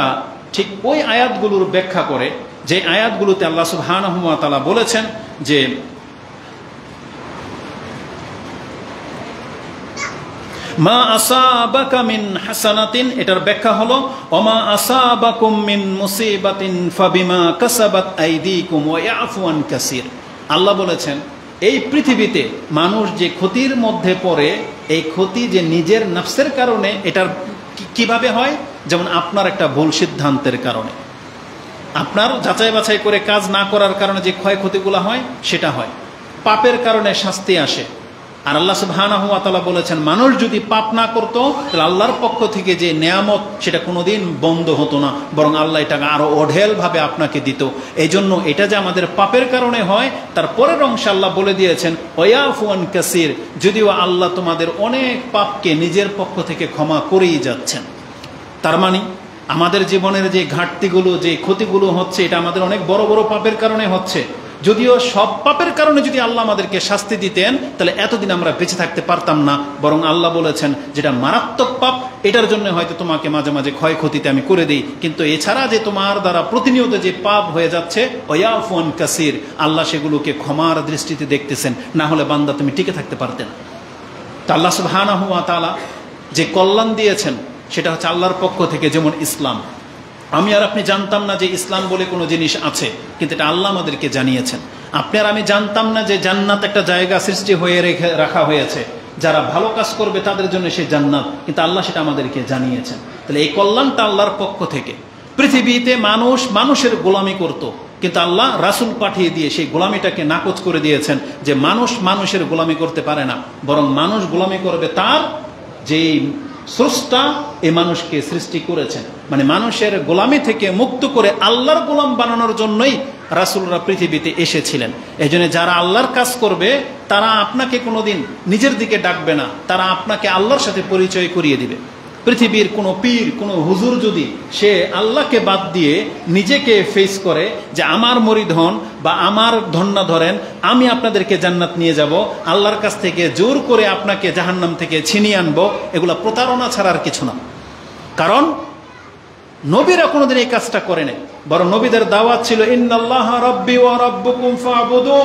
[SPEAKER 1] ঠিক ওই আয়াতগুলোর ব্যাখ্যা করে যে আয়াতগুলোতে আল্লাহ সুবহানাহু ওয়া তাআলা বলেছেন যে মা আসাবাকা মিন হাসানাতিন, এটার ব্যাখ্যা হলো ওমা আসাবাকুম মিন মুসিবাতিন ফাবিমা কাসাবাত আইদিকুম ওয়া ইয়াফু আন কাসীর। আল্লাহ বলেছেন এই পৃথিবীতে মানুষ যে ক্ষতির মধ্যে পড়ে, এই ক্ষতি যে নিজের নফসের কারণে, এটার কিভাবে হয়? যেমন আপনার একটা ভুল সিদ্ধান্তের কারণে, আপনার যাচাই বাছাই করে কাজ না করার কারণে যে ক্ষয়ক্ষতিগুলো হয় সেটা হয়। পাপের কারণে শাস্তি আসে। আর আল্লাহ সুবহানাহু ওয়া তাআলা বলেছেন মানুষ যদি পাপ না করতো তাহলে আল্লাহর পক্ষ থেকে যে নেয়ামত সেটা কোনোদিন বন্ধ হতো না, বরং আল্লাহ এটাকে আরো অঢেল ভাবে আপনাকে দিত। এই জন্য এটা যে আমাদের পাপের কারণে হয়, তার পরের অংশে আল্লাহ বলে দিয়েছেন ওয়ায়াফু আন কাসীর, যদিও আল্লাহ তোমাদের অনেক পাপকে নিজের পক্ষ থেকে ক্ষমা করেই যাচ্ছেন। তার মানে আমাদের জীবনের যে ঘাটতিগুলো, যে ক্ষতিগুলো হচ্ছে, এটা আমাদের অনেক বড় বড় পাপের কারণে হচ্ছে। যদিও সব পাপের কারণে যদি আল্লাহ আমাদেরকে শাস্তি দিতেন তাহলে এতদিন আমরা বেঁচে থাকতে পারতাম না, বরং আল্লাহ বলেছেন যেটা মারাত্মক পাপ এটার জন্য হয়তো তোমাকে মাঝে মাঝে ক্ষয়ক্ষতিতে আমি করে দিই, কিন্তু এছাড়া যে তোমার দ্বারা প্রতিনিয়ত যে পাপ হয়ে যাচ্ছে ওয়াফুন কাসির, আল্লাহ সেগুলোকে ক্ষমার দৃষ্টিতে দেখতেছেন, না হলে বান্দা তুমি টিকে থাকতে পারতে না। তা আল্লাহ সুবহানাহু ওয়া তাআলা যে কল্যাণ দিয়েছেন সেটা হচ্ছে আল্লাহর পক্ষ থেকে। যেমন ইসলাম, আমি আর আপনি জানতাম না যে ইসলাম বলে কোনো জিনিস আছে, কিন্তু এটা আল্লাহ আমাদেরকে জানিয়েছেন। আপনি আর আমি জানতাম না যে জান্নাত একটা জায়গা সৃষ্টি হয়ে রাখা হয়েছে, যারা ভালো কাজ করবে তাদের জন্য সেই জান্নাত, কিন্তু আল্লাহ সেটা আমাদেরকে জানিয়েছেন। তাহলে এই কল্যাণটা আল্লাহর পক্ষ থেকে। পৃথিবীতে মানুষ মানুষের গোলামি করত, কিন্তু আল্লাহ রাসূল পাঠিয়ে দিয়ে সেই গোলামিটাকে নাকচ করে দিয়েছেন, যে মানুষ মানুষের গোলামি করতে পারে না, বরং মানুষ গোলামি করবে তার যেই স্রষ্টা এই মানুষকে সৃষ্টি করেছেন। মানে মানুষের গোলামি থেকে মুক্ত করে আল্লাহর গোলাম বানানোর জন্যই রাসূলরা পৃথিবীতে এসেছিলেন। এই জন্য যারা আল্লাহর কাজ করবে তারা আপনাকে কোনোদিন নিজের দিকে ডাকবে না, তারা আপনাকে আল্লাহর সাথে পরিচয় করিয়ে দিবে। পৃথিবীর কোনো পীর, কোনো হুজুর যদি সে আল্লাহকে বাদ দিয়ে নিজেকে ফেস করে যে আমার মরিদ হন বা আমার ধন্যা ধরেন, আমি আপনাদেরকে জান্নাত নিয়ে যাব, আল্লাহর কাছ থেকে জোর করে আপনাকে জাহান্নাম থেকে ছিনিয়ে আনবো, এগুলা প্রতারণা ছাড়া আর কিছু না। কারণ নবীরা কোনোদিন এই কাজটা করে নাই, বরং নবীদের দাওয়াত ছিল ইন্নাল্লাহা রাব্বি ওয়া রাব্বুকুম ফা'বুদু,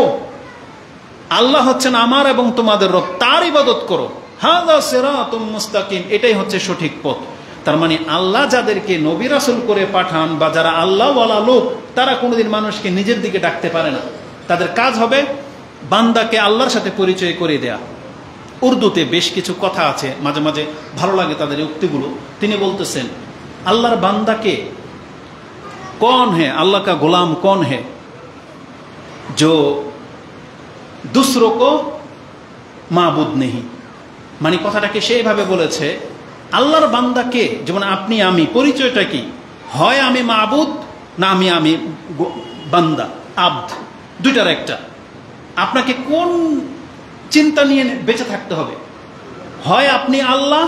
[SPEAKER 1] আল্লাহ হচ্ছেন আমার এবং তোমাদের রব, তার ইবাদত করো, হাযা সিরাতুম মুস্তাকিম, এটাই হচ্ছে সঠিক পথ। তার মানে আল্লাহ যাদেরকে নবী রাসূল করে পাঠান বা যারা আল্লাহওয়ালা লোক, তারা কোনোদিন মানুষকে নিজের দিকে ডাকতে পারে না। তাদের কাজ হবে বান্দাকে আল্লাহর সাথে পরিচয় করে দেয়া। উর্দুতে বেশ কিছু কথা আছে, মাঝে মাঝে ভালো লাগে তাদের উক্তিগুলো। তিনি বলতেছেন আল্লাহর বান্দাকে कौन है, अल्लाह का गुलाम कौन है जो दूसरों को माबूद नहीं। মানে কথাটাকে সেইভাবে বলেছে, আল্লাহর বান্দাকে যেমন আপনি আমি, পরিচয়টা কি, হয় আমি মাবুদ না আমি বান্দা আব্দ, দুইটার একটা। আপনাকে কোন চিন্তা নিয়ে বেঁচে থাকতে হবে, হয় আপনি আল্লাহ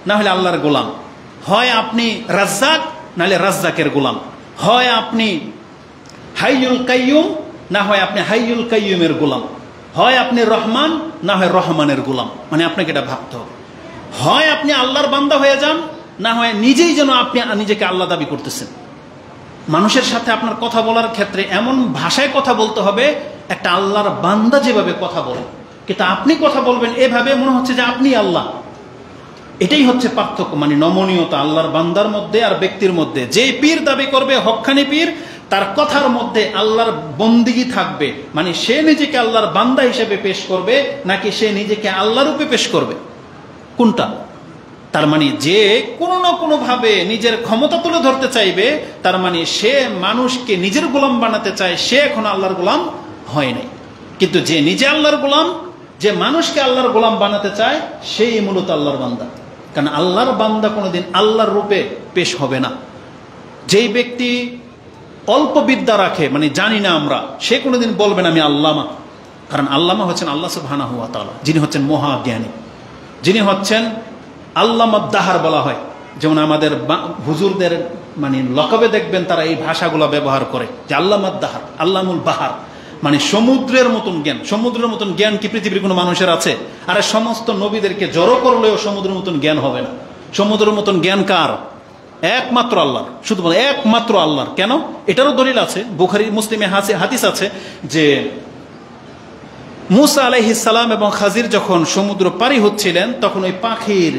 [SPEAKER 1] না হলে আল্লাহর গোলাম, হয় আপনি রাজ্জাক না হলে রাজ্জাকের গোলাম, হয় আপনি হাইয়ুল কাইয়ুম না হয় আপনি হাইয়ুল কাইয়ুমের গোলাম, হয় আপনি রহমান না হয় রহমানের গোলাম। মানে আপনাকে এটা ভাবতে হবে, হয় আপনি আল্লাহর বান্দা হয়ে যান, না হয় নিজেই যেন আপনি নিজেকে আল্লাহ দাবি করতেছেন। মানুষের সাথে আপনার কথা বলার ক্ষেত্রে এমন ভাষায় কথা বলতে হবে একটা আল্লাহর বান্দা যেভাবে কথা বলে, কিন্তু আপনি কথা বলবেন এভাবে মনে হচ্ছে যে আপনি আল্লাহ। এটাই হচ্ছে পার্থক্য, মানে নমনীয়তা আল্লাহর বান্দার মধ্যে আর ব্যক্তির মধ্যে। যে পীর দাবি করবে হক্কানি পীর, তার কথার মধ্যে আল্লাহর বন্দিগি থাকবে, মানে সে নিজেকে আল্লাহর বান্দা হিসেবে পেশ করবে নাকি সে নিজেকে আল্লাহ রূপে পেশ করবে, কোনটা? তার মানে যে কোনো না কোনো ভাবে নিজের ক্ষমতা তুলে ধরতে চাইবে, তার মানে সে মানুষকে নিজের গোলাম বানাতে চায়, সে এখন আল্লাহর গোলাম হয় নাই। কিন্তু যে নিজে আল্লাহর গোলাম, যে মানুষকে আল্লাহর গোলাম বানাতে চায়, সেই মূলত আল্লাহর বান্দা। কারণ আল্লাহর বান্দা কোনোদিন আল্লাহর রূপে পেশ হবে না। যেই ব্যক্তি অল্প বিদ্যা রাখে, মানে জানি না আমরা, সে কোনোদিন বলবে না আমি আল্লামা। কারণ আল্লামা হচ্ছেন আল্লাহ সুবহানাহু ওয়া তাআলা, যিনি হচ্ছেন মহাজ্ঞানী, যিনি হচ্ছেন আল্লামাদ দাহার বলা হয়। যেমন আমাদের হুজুরদের মানে লকবে দেখবেন তারা এই ভাষাগুলো ব্যবহার করে যে আল্লামাদ দাহার, আল্লামুল বাহার, মানে সমুদ্রের মতন জ্ঞান। সমুদ্রের মতন জ্ঞান কি পৃথিবীর কোনো মানুষের আছে? আর সমস্ত নবীদেরকে জড়ো করলেও সমুদ্রের মতন জ্ঞান হবে না। সমুদ্রের মতন জ্ঞান কার? একমাত্র আল্লাহর, শুধু বলে একমাত্র আল্লাহর। কেন? এটারও দলিল আছে, বুখারী মুসলিমে হাদিস আছে যে মুসা আলাইহিস সালাম এবং খাজির যখন সমুদ্র পারি হচ্ছিলেন, তখন ওই পাখির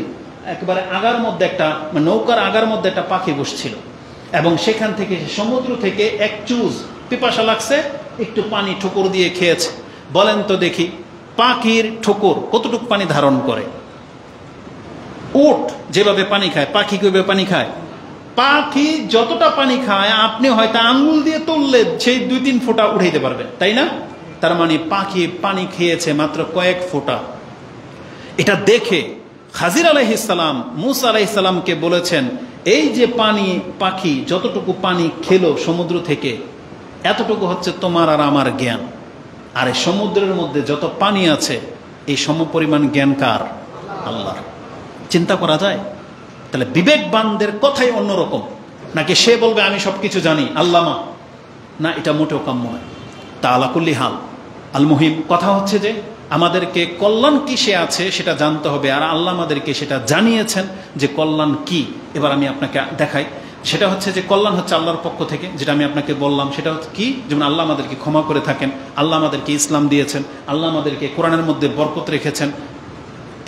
[SPEAKER 1] একেবারে আগার মধ্যে একটা, নৌকার আগার মধ্যে একটা পাখি বসছিল, এবং সেখান থেকে সমুদ্র থেকে এক চুজ পিপাসা লাগছে, একটু পানি ঠোকর দিয়ে খেয়েছে। বলেন তো দেখি, পাখির ঠোকর কতটুকু পানি ধারণ করে? উট যেভাবে পানি খায়, পাখি কিভাবে পানি খায়? পাখি যতটা পানি খায় আপনি হয়তো আঙ্গুল দিয়ে তুললে সেই 2-3 ফোঁটা উঠাইতে পারবেন, তাই না? তার মানে পাখি পানি খেয়েছে মাত্র কয়েক ফোঁটা। এটা দেখে খাজির আলাইহিস সালাম মুসা আলাইহিস সালামকে বলেছেন, এই যে পানি, পাখি যতটুকু পানি খেলো সমুদ্র থেকে, এতটুকু হচ্ছে তোমার আর আমার জ্ঞান। আর এই সমুদ্রের মধ্যে যত পানি আছে, এই সমপরিমাণ জ্ঞান কার? আল্লাহর। চিন্তা করা যায়? তাহলে বিবেকবানদের কথাই অন্যরকম। নাকি সে বলবে আমি সবকিছু জানি, আল্লামা? না, এটা মোটেও কাম্য নয়। তা আলা কুল্লি হাল আল মুহিম কথা হচ্ছে যে আমাদেরকে কল্যাণ কিসে আছে সেটা জানতে হবে, আর আল্লাহ আমাদেরকে সেটা জানিয়েছেন যে কল্যাণ কি। এবার আমি আপনাকে দেখাই, সেটা হচ্ছে যে কল্যাণ হচ্ছে আল্লাহর পক্ষ থেকে, যেটা আমি আপনাকে বললাম সেটা হচ্ছে কি, যেমন আল্লাহ আমাদেরকে ক্ষমা করে থাকেন, আল্লাহ আমাদেরকে ইসলাম দিয়েছেন, আল্লাহ আমাদেরকে কোরআনের মধ্যে বরকত রেখেছেন,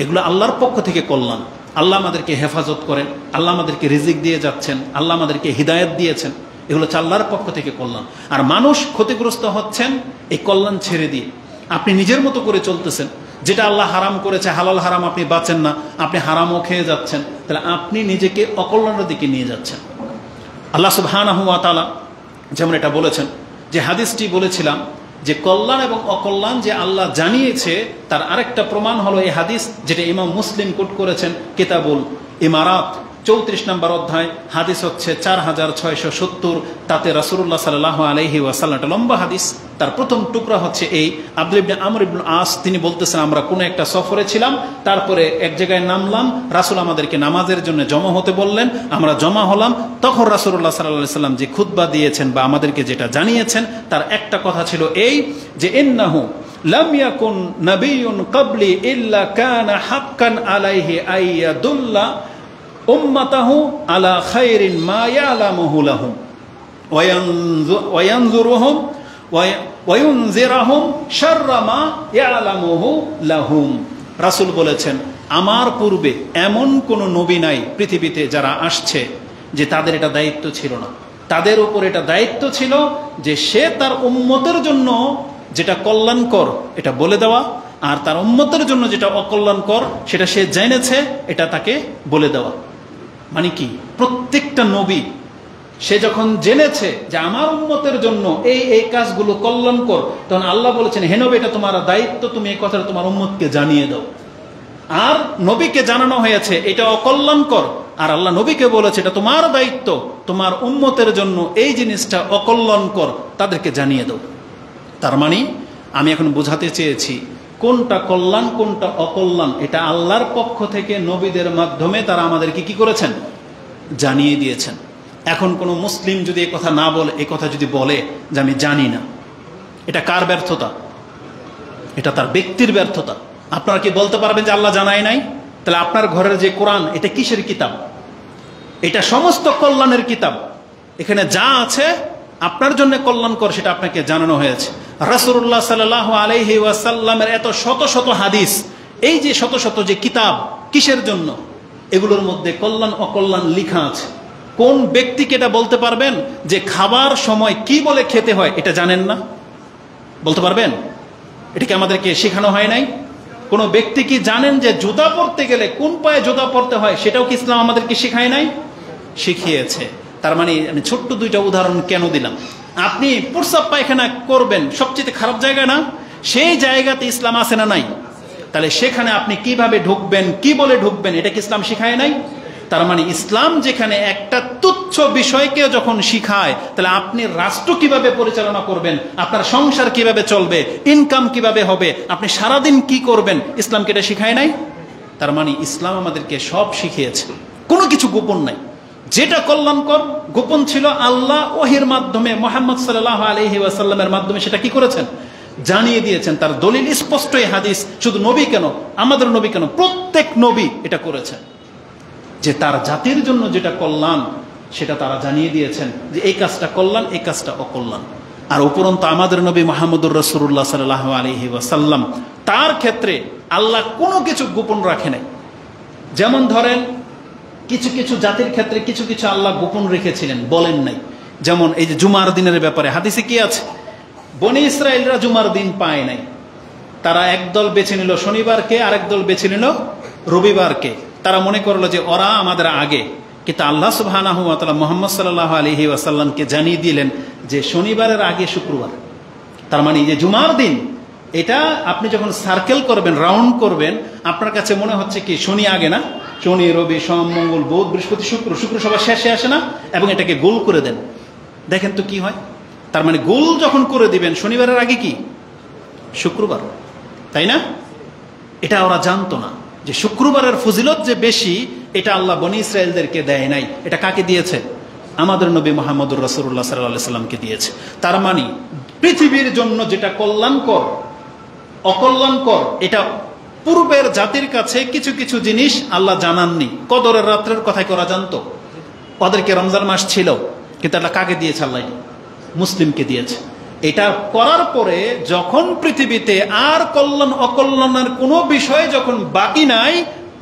[SPEAKER 1] এগুলো আল্লাহর পক্ষ থেকে কল্যাণ। আল্লাহ আমাদেরকে হেফাজত করেন, আল্লাহ আমাদেরকে রিজিক দিয়ে যাচ্ছেন, আল্লাহ আমাদেরকে হিদায়াত দিয়েছেন, এগুলো হচ্ছে আল্লাহর পক্ষ থেকে কল্যাণ। আর মানুষ ক্ষতিগ্রস্ত হচ্ছেন এই কল্যাণ ছেড়ে দিয়ে। আপনি নিজের মতো করে চলতেছেন, যেটা আল্লাহ হারাম করেছে, হালাল হারাম আপনি বাঁচেন না, আপনি হারামও খেয়ে যাচ্ছেন, তাহলে আপনি নিজেকে অকল্যাণের দিকে নিয়ে যাচ্ছেন। আল্লাহ সুবহানাহু ওয়া তাআলা যেমন এটা বলেছেন, যে হাদিসটি বলেছিলাম যে কল্যাণ এবং অকল্যাণ যে আল্লাহ জানিয়েছে, তার আরেকটা প্রমাণ হলো এই হাদিস, যেটা ইমাম মুসলিম কোট করেছেন কিতাবুল ইমারাত 34 নম্বর অধ্যায়, হাদিস হচ্ছে 4670। তাতে রাসূলুল্লাহ সাল্লাল্লাহু আলাইহি ওয়াসাল্লাম, একটা লম্বা হাদিস, তার প্রথম টুকরা হচ্ছে এই, আব্দুল্লাহ ইবনে আমর ইবনে আস তিনি বলতেছেন, আমরা কোনো একটা সফরে ছিলাম, তারপরে এক জায়গায় নামলাম, রাসূল আমাদেরকে নামাজের জন্য জমা হতে বললেন, আমরা জমা হলাম। তখন রাসূলুল্লাহ সাল্লাল্লাহু আলাইহি ওয়াসাল্লাম যে খুতবা দিয়েছেন বা আমাদেরকে যেটা জানিয়েছেন, তার একটা কথা ছিল এই, যে ইন্নাহু লাম ইয়াকুন নাবিয়্যুন ক্বাবলি ইল্লা কানা হাক্কান আলাইহি আইয়াদুল্লা উম্মাতাহু আলা খায়রিন মা ইয়ালামুহু লাহুম ওয়া ইয়ানযুরুহুম ওয়া ইউনযিরুহুম শাররা মা ইয়ালামুহু লাহুম। রাসূল বলেছেন, আমার পূর্বে এমন কোন নবী নাই পৃথিবীতে যারা আসছে যে তাদের এটা দায়িত্ব ছিল না। তাদের উপর এটা দায়িত্ব ছিল যে সে তার উম্মতের জন্য যেটা কল্যাণকর এটা বলে দেওয়া, আর তার উম্মতের জন্য যেটা অকল্যাণকর সেটা সে জেনেছে এটা তাকে বলে দেওয়া। মানে কি, প্রত্যেকটা নবী সে যখন জেনেছে যে আমার উম্মতের জন্য এই এই কাজগুলো কল্যাণকর, তখন আল্লাহ বলেছেন, হে নবী, এটা তোমার দায়িত্ব, তুমি এই কথাটা তোমার উম্মতকে জানিয়ে দাও। আর নবীকে জানানো হয়েছে এটা অকল্যাণকর, আর আল্লাহ নবীকে বলেছে এটা তোমার দায়িত্ব, তোমার উম্মতের জন্য এই জিনিসটা অকল্যাণকর, তাদেরকে জানিয়ে দাও। তার মানে আমি এখন বোঝাতে চেয়েছি কোনটা কল্যাণ কোনটা অকল্যাণ, এটা আল্লাহর পক্ষ থেকে নবীদের মাধ্যমে তারা আমাদেরকে কি করেছেন, জানিয়ে দিয়েছেন। এখন কোনো মুসলিম যদি এই কথা না বলে, এই কথা যদি বলে যে আমি জানি না, এটা কার ব্যর্থতা? এটা তার ব্যক্তির ব্যর্থতা। আপনারা কি বলতে পারবেন যে আল্লাহ জানায় নাই? তাহলে আপনার ঘরের যে কোরআন, এটা কিসের কিতাব? এটা সমস্ত কল্যাণের কিতাব। এখানে যা আছে আপনার জন্য কল্যাণকর সেটা আপনাকে জানানো হয়েছে। রাসূলুল্লাহ সাল্লাল্লাহু আলাইহি ওয়াসাল্লামের এত শত শত হাদিস, এই যে শত শত যে কিতাব, কিসের জন্য? এগুলোর মধ্যে কল্যাণ অকল্যাণ লেখা আছে। কোন ব্যক্তিকে এটা বলতে পারবেন যে খাবার সময় কি বলে খেতে হয় এটা জানেন না? বলতে পারবেন? এটাকে আমাদেরকে শেখানো হয় নাই? কোনো ব্যক্তি কি জানেন যে জুতা পরতে গেলে কোন পায়ে জুতা পরতে হয় সেটাও কি ইসলাম আমাদেরকে শেখায় নাই? শিখিয়েছে। তার মানে আমি ছোট্ট দুইটা উদাহরণ কেন দিলাম, আপনি প্রস্রাব পায়খানা করবেন সবচেয়ে খারাপ জায়গা না, সেই জায়গাতে ইসলাম আছে না নাই? তাহলে সেখানে আপনি কিভাবে ঢুকবেন, কি বলে ঢুকবেন, এটা কি ইসলাম শিখায় নাই? তার মানে ইসলাম যেখানে একটা তুচ্ছ বিষয়কে যখন শিখায়, তাহলে আপনি রাষ্ট্র কিভাবে পরিচালনা করবেন, আপনার সংসার কিভাবে চলবে, ইনকাম কিভাবে হবে, আপনি সারাদিন কি করবেন, ইসলামকে এটা শিখায় নাই? তার মানে ইসলাম আমাদেরকে সব শিখিয়েছে, কোনো কিছু গোপন নাই। যেটা কল্যাণকর গোপন ছিল, আল্লাহ ওহির মাধ্যমে মুহাম্মদ সাল্লাল্লাহু আলাইহি ওয়াসাল্লামের মাধ্যমে সেটা কি করেছেন, জানিয়ে দিয়েছেন। তার দলিল স্পষ্ট এই হাদিস। শুধু নবী কেন, আমাদের নবী কেন, প্রত্যেক নবী এটা করেছেন, যে তার জাতির জন্য যেটা কল্যাণ সেটা তারা জানিয়ে দিয়েছেন, যে এই কাজটা কল্যাণ, এই কাজটা অকল্যাণ। আর উপরন্ত আমাদের নবী মুহাম্মদুর রাসূলুল্লাহ সাল্লাল্লাহু আলাইহি ওয়াসাল্লাম, তার ক্ষেত্রে আল্লাহ কোনো কিছু গোপন রাখে নাই। যেমন ধরেন কিছু কিছু জাতির ক্ষেত্রে কিছু কিছু আল্লাহ গোপন রেখেছিলেন, বলেন নাই। যেমন এই যে জুমার দিনের ব্যাপারে হাদিসে কি আছে, বনি ইসরায়েলরা জুমার দিন পায় নাই, তারা একদল বেছে নিল শনিবারকে, আরেক দল বেছে নিল রবিবারকে। তারা মনে করলো যে ওরা আমাদের আগে, কিন্তু আল্লাহ সুবহানাহু ওয়া তাআলা মুহাম্মদ সাল্লাল্লাহু আলাইহি ওয়াসাল্লামকে জানিয়ে দিলেন যে শনিবারের আগে শুক্রবার। তার মানে যে জুমার দিন, এটা আপনি যখন সার্কেল করবেন, রাউন্ড করবেন, আপনার কাছে মনে হচ্ছে কি শনি আগে না, শনি রবি সোম মঙ্গল বুধ বৃহস্পতি শুক্র, শুক্র সবার শেষে আসে না, এবং এটাকে গোল করে দেন। দেখেন তো কি হয়। তার মানে গোল যখন করে দিবেন, শনিবারের আগে কি শুক্রবার, তাই না? এটা ওরা জানতো না যে শুক্রবারের ফজিলত যে বেশি, এটা আল্লাহ বনি ইসরায়েলদেরকে দেয় নাই। এটা কাকে দিয়েছে? আমাদের নবী মুহাম্মদুর রাসূলুল্লাহ সাল্লাল্লাহু আলাইহি ওয়াসাল্লামকে দিয়েছে। তার মানে পৃথিবীর জন্য যেটা কল্যাণকর অকল্যাণকর, এটা পূর্বের জাতির কাছে কিছু কিছু জিনিস আল্লাহ জানাননি। কদরের রাত্রের কথাই করা জানতো, ওদেরকে রমজান মাস ছিল, কিন্তু এটা কাকে দিয়েছে? আল্লাহ মুসলিমকে দিয়েছে। এটা করার পরে যখন পৃথিবীতে আর কল্যাণ অকল্যাণের কোনো বিষয় যখন বাকি নাই,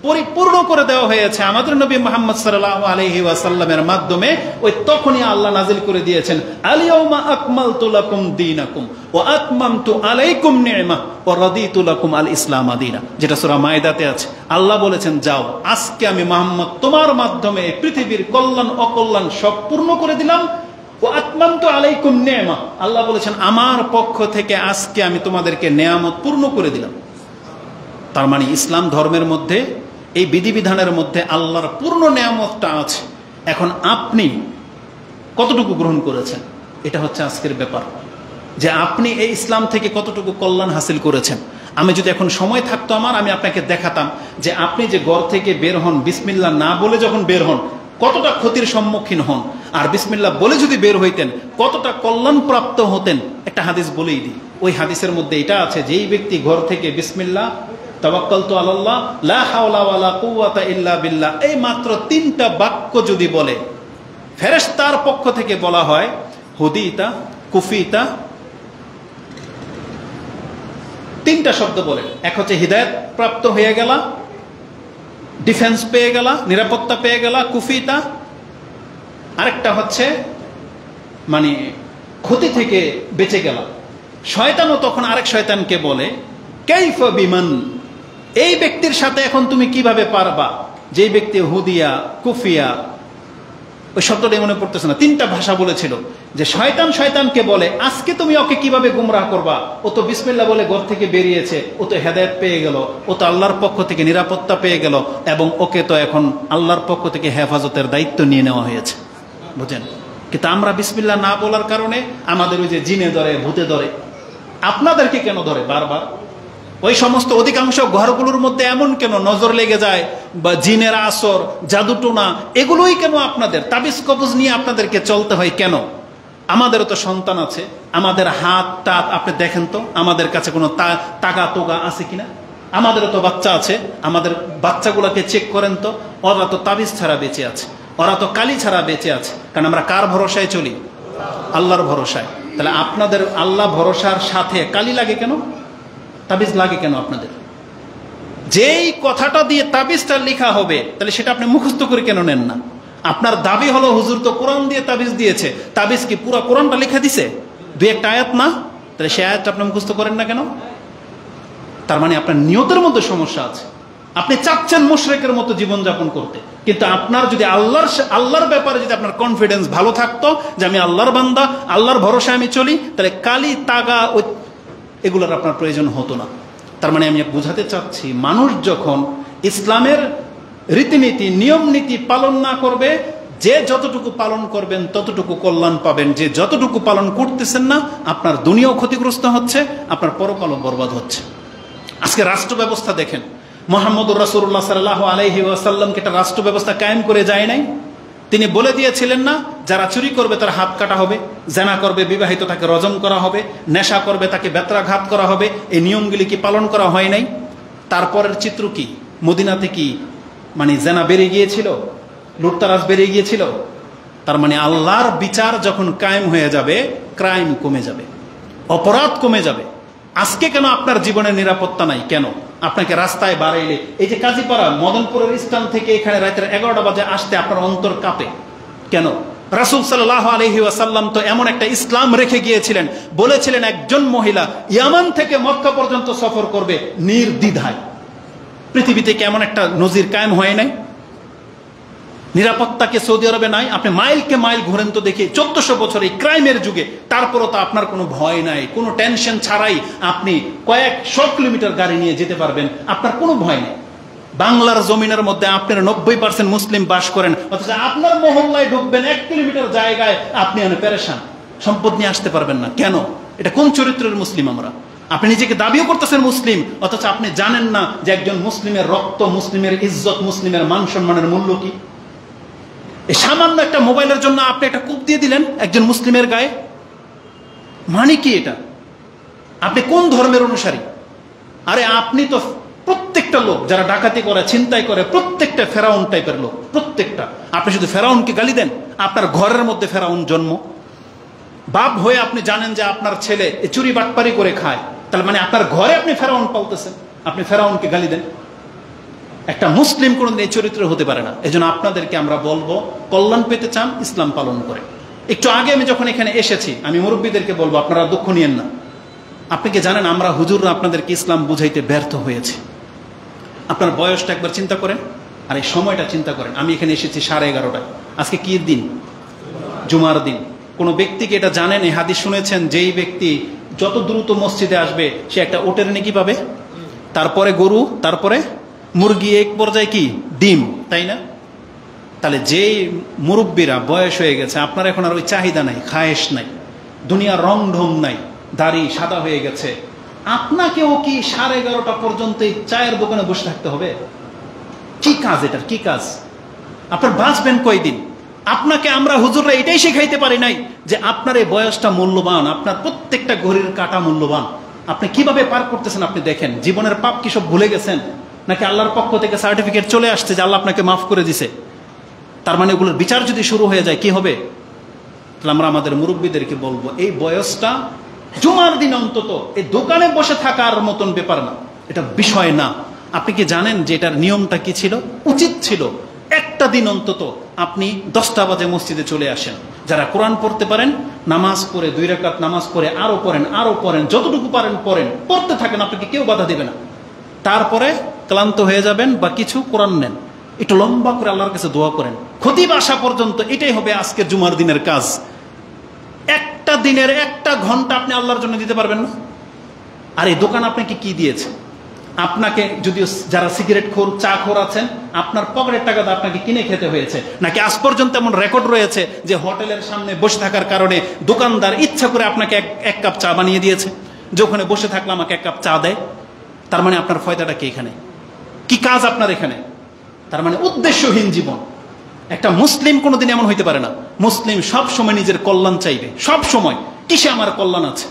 [SPEAKER 1] পরিপূর্ণ করে দেওয়া হয়েছে আমাদের নবী মুহাম্মদ সাল্লাল্লাহু আলাইহি ওয়াসাল্লামের মাধ্যমে, ওই তখনই আল্লাহ নাজিল করে দিয়েছেন আল-ইয়াউমা আকমালতু লাকুম দীনাকুম ওয়া আতমামতু আলাইকুম নি'মা ওয়া রাদিতু লাকুম আল-ইসলাম দীনা, যেটা সূরা মাইদাতে আছে। আল্লাহ বলেছেন, যাও, আজকে আমি মুহাম্মদ তোমার মাধ্যমে পৃথিবীর কল্যাণ অকল্যাণ সব পূর্ণ করে দিলাম। ওয়া আতমামতু আলাইকুম নি'মা, আল্লাহ বলেছেন আমার পক্ষ থেকে আজকে আমি তোমাদেরকে নেয়ামত পূর্ণ করে দিলাম। তার মানে ইসলাম ধর্মের মধ্যে, এই বিধিবিধানের মধ্যে আল্লাহর পূর্ণ নেয়ামতটা আছে। এখন আপনি কতটুকু গ্রহণ করেছেন, এটা হচ্ছে আজকের ব্যাপার, যে আপনি এই ইসলাম থেকে কতটুকু কল্যাণ হাসিল করেছেন। আমি যদি এখন সময় থাকতো আমার, আমি আপনাকে দেখাতাম যে আপনি যে ঘর থেকে বের হন, বিসমিল্লাহ না বলে যখন বের হন কতটা ক্ষতির সম্মুখীন হন, আর বিসমিল্লাহ বলে যদি বের হইতেন কতটা কল্যাণ প্রাপ্ত হতেন। একটা হাদিস বলেই দিই, ওই হাদিসের মধ্যে এটা আছে, যেই ব্যক্তি ঘর থেকে বিসমিল্লাহ, তাওয়াক্কালতু আলাল্লাহ, লা হাওলা ওয়ালা কুওয়াতা ইল্লা বিল্লাহ, এই মাত্র 3টা বাক্য যদি বলে, ফেরেশতার পক্ষ থেকে বলা হয় হুদিতা কুফিতা, 3টা শব্দ বলে। এক হচ্ছে হিদায়াত প্রাপ্ত হয়ে গেলা, ডিফেন্স পেয়ে গেলা, নিরাপত্তা পেয়ে গেলা, কুফিতা। আরেকটা হচ্ছে মানে ক্ষতি থেকে বেঁচে গেলা। শয়তানও তখন আরেক শয়তানকে বলে কাইফা বিমান, এই ব্যক্তির সাথে এখন তুমি কিভাবে পারবা, যেই ব্যক্তি হুদিয়া কুফিয়া, ওই শব্দটাই মনে পড়তেছে না, 3টা ভাষা বলেছিল, যে শয়তান শয়তানকে বলে আজকে তুমি ওকে কিভাবে গুমরাহ করবা, ও তো বিসমিল্লাহ বলে ঘর থেকে বেরিয়েছে, ও তো হেদায়েত পেয়ে গেল, ও তো আল্লাহর পক্ষ থেকে নিরাপত্তা পেয়ে গেল, এবং ওকে তো এখন আল্লাহর পক্ষ থেকে হেফাজতের দায়িত্ব নিয়ে নেওয়া হয়েছে। বুঝেন? কিন্তু আমরা বিসমিল্লাহ না বলার কারণে আমাদের ওই যে জিনে ধরে, ভূতে ধরে। আপনাদেরকে কেন ধরে বারবার? ওই সমস্ত অধিকাংশ ঘরগুলোর মধ্যে এমন কেন নজর লেগে যায়, বা জিনের আসর, জাদুটোনা, এগুলোই কেন আপনাদের? তাবিজ কবজ নিয়ে আপনাদেরকে চলতে হয় কেন? আমাদেরও তো সন্তান আছে, আমাদের হাত টাত আপনি দেখেন তো আমাদের কাছে কোনো টাকা টোকা আছে কিনা? আমাদেরও তো বাচ্চা আছে, আমাদের বাচ্চাগুলোকে চেক করেন তো, ওরা তো তাবিজ ছাড়া বেঁচে আছে, ওরা তো কালি ছাড়া বেঁচে আছে। কারণ আমরা কার ভরসায় চলি? আল্লাহর ভরসায়। তাহলে আপনাদের আল্লাহ ভরসার সাথে কালি লাগে কেন, তাবিজ লাগে কেন আপনাদের? যেই কথাটা দিয়ে তাবিজটা লেখা হবে, তাহলে সেটা আপনি মুখস্থ করে কেন নেন না? আপনার দাবি হলো হুজুর তো কোরআন দিয়ে তাবিজ দিয়েছে, তাবিজ কি পুরো কোরআনটা লিখে দিছে? 2-1টা আয়াত না, তাহলে সেই আয়াতটা আপনি মুখস্থ করেন না কেন? তার মানে আপনার নিয়তের মধ্যে সমস্যা আছে। আপনি চাচ্ছেন মুশরিকের মতো জীবনযাপন করতে, কিন্তু আপনার যদি আল্লাহর ব্যাপারে যদি আপনার কনফিডেন্স ভালো থাকতো, যে আমি আল্লাহর বান্দা, আল্লাহর ভরসায় আমি চলি, তাহলে কালি তাগা এগুলোর আপনার প্রয়োজন হতো না। তার মানে আমি বুঝাতে চাচ্ছি, মানুষ যখন ইসলামের রীতিনীতি নিয়ম নীতি পালন না করবে, যে যতটুকু পালন করবেন ততটুকু কল্যাণ পাবেন, যে যতটুকু পালন করতেছেন না, আপনার দুনিয়াও ক্ষতিগ্রস্ত হচ্ছে, আপনার পরকালও বরবাদ হচ্ছে। আজকে রাষ্ট্র ব্যবস্থা দেখেন, মুহাম্মদুর রাসূলুল্লাহ সাল্লাল্লাহু আলাইহি ওয়াসাল্লামকে একটা রাষ্ট্র ব্যবস্থা কায়েম করে যায় নাই? তিনি বলে দিয়েছিলেন না, যারা চুরি করবে তার হাত কাটা হবে, জেনা করবে বিবাহিত তাকে রজম করা হবে, নেশা করবে তাকে বেত্রাঘাত করা হবে। এই নিয়মগুলি কি পালন করা হয় নাই? তারপরের চিত্র কি? মদিনাতে কি মানে জেনা বেড়ে গিয়েছিল, লুটতারাজ বেড়ে গিয়েছিল? তার মানে আল্লাহর বিচার যখন কায়েম হয়ে যাবে, ক্রাইম কমে যাবে, অপরাধ কমে যাবে। আজকে কেন আপনার জীবনের নিরাপত্তা নাই? কেন? আপনাকে রাস্তায় বাড়াইলে, এই যে কাজীপাড়া মদনপুরের স্থান থেকে এখানে রাতের 11টা বাজে আসতে আপনার অন্তর কাঁপে কেন? রাসূল সাল্লাল্লাহু আলাইহি ওয়াসাল্লাম তো এমন একটা ইসলাম রেখে গিয়েছিলেন, বলেছিলেন একজন মহিলা ইয়ামান থেকে মক্কা পর্যন্ত সফর করবে নির্দ্বিধায়। পৃথিবীতে কেমন একটা নজির কায়েম হয় নাই? নিরাপত্তাকে সৌদি আরবে নাই? আপনি মাইলকে মাইল ঘুরেন তো দেখি, 1400 বছর এই ক্রাইমের যুগে, তারপরও তো আপনার কোনো ভয় নাই, কোনো টেনশন ছাড়াই আপনি কয়েকশো কিলোমিটার গাড়ি নিয়ে যেতে পারবেন, আপনার কোনো ভয় নেই। বাংলার জমিনের মধ্যে আপনার 90% মুসলিম বাস করেন, অথচ আপনার মহল্লায় ঢুকবেন 1 কিলোমিটার জায়গায় আপনি পেরেশান, সম্পদ নিয়ে আসতে পারবেন না। কেন? এটা কোন চরিত্রের মুসলিম আমরা? আপনি নিজেকে দাবিও করতেছেন মুসলিম, অথচ আপনি জানেন না যে একজন মুসলিমের রক্ত, মুসলিমের ইজ্জত, মুসলিমের মান সম্মানের মূল্য কি। এই সামান্য একটা মোবাইলের জন্য আপনি একটা কূপ দিয়ে দিলেন একজন মুসলিমের গায়ে। মানে কি এটা? আপনি কোন ধর্মের অনুসারী? আরে আপনি তো প্রত্যেকটা লোক যারা ডাকাতি করে, ছিনতাই করে, প্রত্যেকটা ফেরাউন টাইপের লোক, প্রত্যেকটা। আপনি শুধু ফেরাউনকে গালি দেন? আপনার ঘরের মধ্যে ফেরাউন জন্ম। বাপ হয়ে আপনি জানেন যে আপনার ছেলে চুরি বাটপারি করে খায়, তাহলে মানে আপনার ঘরে আপনি ফেরাউন পালতেছেন, আপনি ফেরাউনকে গালি দেন? একটা মুসলিম কোনোদিন এই চরিত্র হতে পারে না। এজন্য আপনাদেরকে আমরা বলবো, কল্যাণ পেতে চান, ইসলাম পালন করে। একটু আগে আমি যখন এখানে এসেছি, আমি মুরব্বীদেরকে বলবো, আপনারা দুঃখ নিয়েন না। আপনি কি জানেন আমরা হুজুররা আপনাদেরকে ইসলাম বুঝাইতে ব্যর্থ হয়েছে? আপনার বয়সটা একবার চিন্তা করেন, আর এই সময়টা চিন্তা করেন। আমি এখানে এসেছি 11:30টায়। আজকে কি দিন? জুমার দিন। কোনো ব্যক্তিকে এটা জানেন, এই হাদিস শুনেছেন, যেই ব্যক্তি যত দ্রুত মসজিদে আসবে সে একটা ওটের নেকি পাবে, তারপরে গরু, তারপরে মুরগি, এক পর্যায়ে কি ডিম, তাই না? তাহলে যেই মুরব্বীরা বয়স হয়ে গেছে, আপনার এখন আর ওই চাহিদা নাই, খায়েশ নাই, দুনিয়ার রং ঢং নাই, দাড়ি সাদা হয়ে গেছে, আপনাকেও কি 11:30টা পর্যন্ত এই চায়ের দোকানে বসে থাকতে হবে? কি কাজ এটার? কি কাজ? আপনার বাঁচবেন কয়দিন? আপনাকে আমরা হুজুররা এটাই শেখাইতে পারি নাই যে আপনার এই বয়সটা মূল্যবান, আপনার প্রত্যেকটা ঘড়ির কাঁটা মূল্যবান। আপনি কিভাবে পার করতেছেন আপনি দেখেন। জীবনের পাপ কি সব ভুলে গেছেন, নাকি আল্লাহর পক্ষ থেকে সার্টিফিকেট চলে আসছে যে আল্লাহ আপনাকে মাফ করে দিছে? তার মানে ওগুলোর বিচার যদি শুরু হয়ে যায় কি হবে? তাহলে আমরা আমাদের মুরব্বীদেরকে বলবো, এই বয়সটা জুমার দিন অন্তত এই দোকানে বসে থাকার মতন ব্যাপার না, এটা বিষয় না। আপনি কি জানেন যে এটার নিয়মটা কি ছিল? উচিত ছিল একটা দিন অন্তত আপনি 10টা বাজে মসজিদে চলে আসেন। যারা কোরআন পড়তে পারেন, নামাজ পড়ে 2 রাকাত নামাজ পড়ে আরো পড়েন, যতটুকু পারেন পড়েন, পড়তে থাকেন, আপনাকে কেউ বাধা দেবে না। তারপরে ক্লান্ত হয়ে যাবেন বা কিছু কোরআন নেন, একটু লম্বা করে আল্লাহর কাছে দোয়া করেন, খতিব আসা পর্যন্ত। এটাই হবে আজকের জুমার দিনের কাজ। একটা দিনের 1 ঘন্টা আপনি আল্লাহর জন্য দিতে পারবেন না? আর এই দোকান আপনাকে কি দিয়েছে? আপনাকে যদিও যারা সিগারেট খোর, চা খোর আছেন, আপনার পকেটের টাকা আপনাকে কিনে খেতে হয়েছে, নাকি আজ পর্যন্ত এমন রেকর্ড রয়েছে যে হোটেলের সামনে বসে থাকার কারণে দোকানদার ইচ্ছা করে আপনাকে এক কাপ চা বানিয়ে দিয়েছে, যে ওখানে বসে থাকলে আমাকে 1 কাপ চা দেয়? তার মানে আপনার ফায়দাটা কি এখানে? কি কাজ আপনার এখানে? তার মানে উদ্দেশ্যহীন জীবন। একটা মুসলিম কোনোদিন এমন হইতে পারে না। মুসলিম সব সময় নিজের কল্যাণ চাইবে, সব সময়। কিসে আমার কল্যাণ আছে?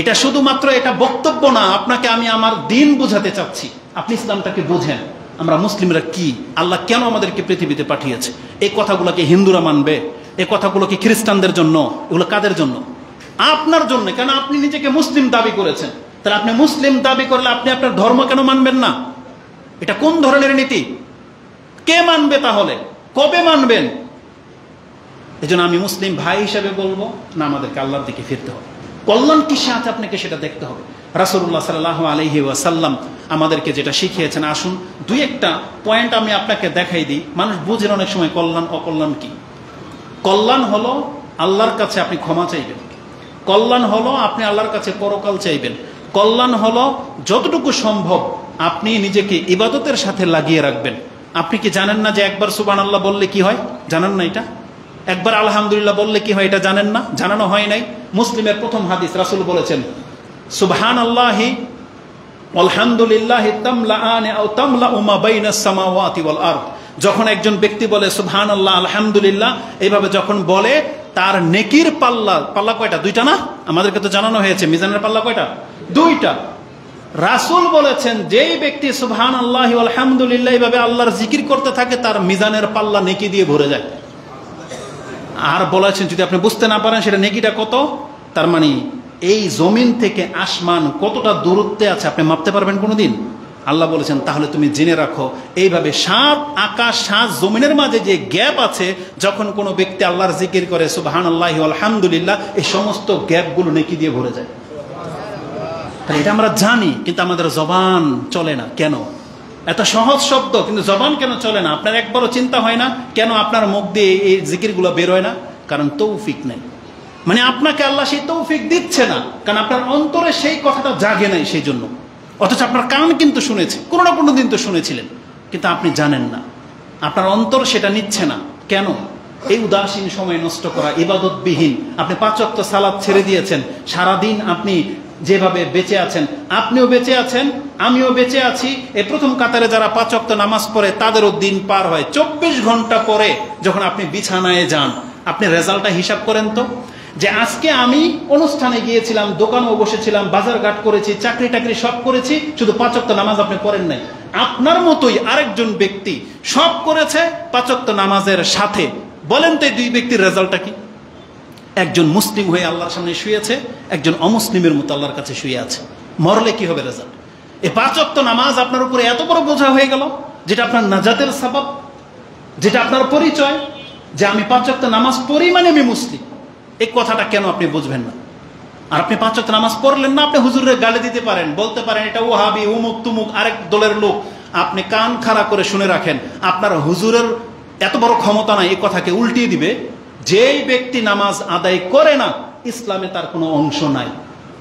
[SPEAKER 1] এটা শুধুমাত্র এটা বক্তব্য না, আপনাকে আমি আমার দিন বুঝাতে চাচ্ছি। আপনি ইসলামটাকে বুঝেন, আমরা মুসলিমরা কি, আল্লাহ কেন আমাদেরকে পৃথিবীতে পাঠিয়েছে। এই কথাগুলোকে হিন্দুরা মানবে? এই কথাগুলো কি খ্রিস্টানদের জন্য? এগুলো কাদের জন্য? আপনার জন্য। কেন? আপনি নিজেকে মুসলিম দাবি করেছেন। তাহলে আপনি মুসলিম দাবি করলে আপনি আপনার ধর্ম কেন মানবেন না? এটা কোন ধরনের নীতি? কে মানবে তাহলে? কবে মানবেন? এজন্য আমি মুসলিম ভাই হিসেবে বলবো না, আমাদেরকে আল্লাহর দিকে ফিরতে হবে। কল্যাণ কিসে আছে আপনাকে সেটা দেখতে হবে। রাসূলুল্লাহ সাল্লাল্লাহু আলাইহি ওয়াসাল্লাম আমাদেরকে যেটা শিখিয়েছেন, আসুন 2-1টা পয়েন্ট আমি আপনাকে দেখাই দিই। মানুষ বুঝেন অনেক সময় কল্যাণ অকল্যাণ কি। কল্যাণ হলো আল্লাহর কাছে আপনি ক্ষমা চাইবেন। কল্যাণ হলো আপনি আল্লাহর কাছে পরকাল চাইবেন। কল্যাণ হলো যতটুকু সম্ভব আপনি নিজেকে ইবাদতের সাথে লাগিয়ে রাখবেন। আপনি কি জানেন না যে একবার সুবহানাল্লাহ বললে কি হয়? জানেন না এটা? একবার আলহামদুলিল্লাহ বললে কি হয়? এটা জানেন না? জানানো হয় নাই? মুসলিমের প্রথম হাদিস, রাসূল বলেছেন, সুবহানাল্লাহি আলহামদুলিল্লাহি তামলাআনি আও তামলাউ মা বাইনাস সামাওয়াতি ওয়াল আরদ। যখন একজন ব্যক্তি বলে সুবহানাল্লাহ, আলহামদুলিল্লাহ, এইভাবে যখন বলে, তার নেকির পাল্লা কয়টা? 2টা না? আমাদেরকে তো জানানো হয়েছে মিজানের পাল্লা কয়টা? 2টা। রাসূল বলেছেন, যেই ব্যক্তি সুবহানাল্লাহি ওয়া আলহামদুলিল্লাহ এইভাবে আল্লাহর জিকির করতে থাকে, তার মিজানের পাল্লা নেকি দিয়ে ভরে যায়। আর বলেছেন, যদি আপনি বুঝতে না পারেন সেটা নেকিটা কত, তার মানে এই জমিন থেকে আসমান কতটা দূরত্বে আছে আপনি মাপতে পারবেন কোনোদিন? আল্লাহ বলেছেন, তাহলে তুমি জেনে রাখো, এইভাবে 7 আকাশ 7 জমিনের মাঝে যে গ্যাপ আছে, যখন কোনো ব্যক্তি আল্লাহর জিকির করে সুবহানাল্লাহি ওয়া আলহামদুলিল্লাহ, এই সমস্ত গ্যাপগুলো নেকি দিয়ে ভরে যায়। তাহলে এটা আমরা জানি, কিন্তু আমাদের জবান চলে না কেন? এত সহজ শব্দ, কিন্তু জবান কেন চলে না? আপনার একবারও চিন্তা হয় না কেন আপনার মুখ দিয়ে এই জিকিরগুলো বের হয় না? কারণ তৌফিক নেই। মানে আপনাকে আল্লাহ সেই তৌফিক দিচ্ছে না, কারণ আপনার অন্তরে সেই কথাটা জাগে নাই, সেই জন্য। অথচ আপনার কান কিন্তু শুনেছে, কোনো না কোনো দিন তো শুনেছিলেন, কিন্তু আপনি জানেন না, আপনার অন্তর সেটা নিচ্ছে না। কেন? এই উদাসীন সময় নষ্ট করা, ইবাদতবিহীন। আপনি 5 ওয়াক্ত সালাত ছেড়ে দিয়েছেন, সারাদিন আপনি যেভাবে বেঁচে আছেন, আপনিও বেঁচে আছেন, আমিও বেঁচে আছি। এই প্রথম কাতারে যারা 5 ওয়াক্ত নামাজ পড়ে তাদেরও দিন পার হয়। 24 ঘন্টা পরে যখন আপনি বিছানায় যান, আপনি রেজাল্টটা হিসাব করেন তো। যে আজকে আমি অনুষ্ঠানে গিয়েছিলাম, দোকানেও বসেছিলাম, বাজার ঘাট করেছি, চাকরি টাকরি সব করেছি, শুধু 5 ওয়াক্ত নামাজ আপনি পড়েন নাই। আপনার মতোই আরেকজন ব্যক্তি সব করেছে 5 ওয়াক্ত নামাজের সাথে। বলেন তো এই দুই ব্যক্তির রেজাল্টটা কি? একজন মুসলিম হয়ে আল্লাহর সামনে শুয়েছে, একজন অমুসলিমের মতো আল্লাহর কাছে শুয়ে আছে। মরলে কি হবে রেজাল্ট? এই 5 ওয়াক্ত নামাজ আপনার উপরে এত বড় বোঝা হয়ে গেল, যেটা আপনার নাজাতের সাবাব, যেটা আপনার পরিচয়, যে আমি 5 ওয়াক্ত নামাজ পড়ি মানে আমি মুসলিম। এই কথাটা কেন আপনি বুঝবেন না? আর আপনি 5 ওয়াক্ত নামাজ পড়লেন না, আপনি হুজুরের গালি দিতে পারেন, বলতে পারেন এটা ওহাবি, উমুক তুমুক, আরেক দলের লোক। আপনি কান খাড়া করে শুনে রাখেন, আপনার হুজুরের এত বড় ক্ষমতা নাই এই কথাকে উল্টিয়ে দিবে। যেই ব্যক্তি নামাজ আদায় করে না, ইসলামে তার কোনো অংশ নাই।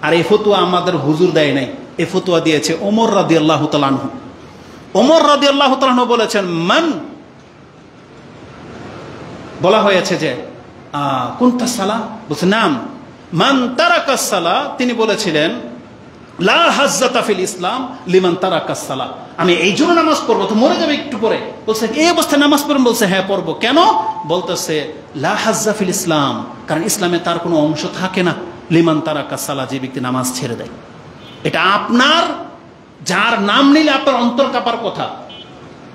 [SPEAKER 1] আর এই ফতুয়া আমাদের হুজুর দেয় নাই, এই ফতুয়া দিয়েছে ওমর রাদিয়াল্লাহু তাআলা আনহু। ওমর রাদিয়াল্লাহু তাআলা আনহু বলেছেন, মান, বলা হয়েছে যে কোনটা সালাহ, বলছে নাম, মান তারাকাস সালাহ, তিনি বলেছিলেন লা হাজ্জাতা ফিল ইসলাম লিমান তারাকাস সালাহ, আমি এই জন্য নামাজ পড়বো, তো মরে যাবে একটু পরে। বলছে এই অবস্থায় নামাজ পড়বেন? বলছে হ্যাঁ পড়বো। কেন? বলতেছে লা হাজ্জা ফিল ইসলাম, কারণ ইসলামে তার কোনো অংশ থাকে না। লিমান তারাকাস সালাহ, যে ব্যক্তি নামাজ ছেড়ে দেয়। এটা আপনার, যার নাম নিলে আপনার অন্তর কাঁপার কথা।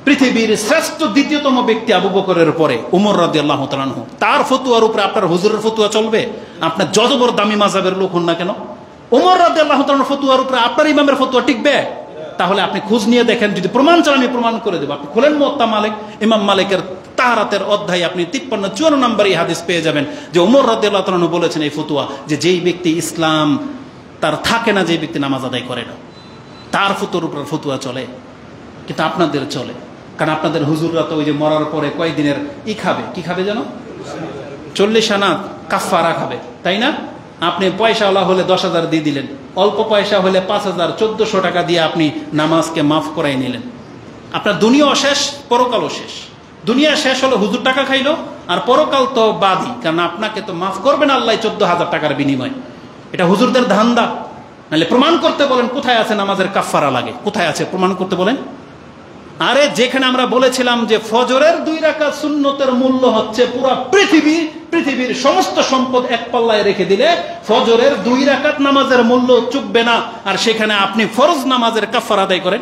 [SPEAKER 1] পৃথিবীর শ্রেষ্ঠ দ্বিতীয়তম ব্যক্তি আবু বকরের পরে ওমর রাদিয়াল্লাহু তাআলা আনহু, তার ফতুয়ার উপরে আপনার হুজুরের ফতুয়া চলবে? আপনার যত বড় দামি মাযহাবের লোক হন না কেন, ওমর রাদিয়াল্লাহু তাআলার ফতুয়ার উপরে আপনার ইমামের ফতুয়া টিকবে? তাহলে আপনি খোঁজ নিয়ে দেখেন, যদি প্রমাণ চান আমি প্রমাণ করে দেব। আপনি খোলেন মুওয়াত্তা মালিক, ইমাম মালিকের তাহারাতের অধ্যায় আপনি 53-54 নম্বর এই হাদিস পেয়ে যাবেন যে ওমর রাদিয়াল্লাহু তাআলা আনহু বলেছেন এই ফতুয়া, যে যেই ব্যক্তি ইসলাম তার থাকে না, যেই ব্যক্তি নামাজ আদায় করে না, তার ফতুয়ার উপর ফতুয়া চলে। কিন্তু আপনাদের চলে, কারণ আপনাদের হুজুররা তো ওই যে মরার পরে কয়েকদিনের খাবে, কি খাবে যেন, 40 আনা কাফারা খাবে, তাই না? আপনি পয়সাওয়ালা হলে 10,000 দিয়ে দিলেন, অল্প পয়সা হলে 5,000, 1400 টাকা দিয়ে আপনি নামাজকে মাফ করাই নিলেন। আপনার দুনিয়াও শেষ, পরকালও শেষ। দুনিয়া শেষ হলো হুজুর টাকা খাইলো, আর পরকাল তো বাদই, কারণ আপনাকে তো মাফ করবেন আল্লাহ 14,000 টাকার বিনিময়। এটা হুজুরদের ধান্দা। নাহলে প্রমাণ করতে বলেন কোথায় আছে নামাজের কাফারা লাগে, কোথায় আছে প্রমাণ করতে বলেন। আরে যেখানে আমরা বলেছিলাম যে ফজরের 2 রাকাত সুন্নতের মূল্য হচ্ছে পুরো পৃথিবীর সমস্ত সম্পদ এক পাল্লায় রেখে দিলে ফজরের 2 রাকাত নামাজের মূল্য চুকবে না, আর সেখানে আপনি ফরজ নামাজের কাফারা আদায় করেন।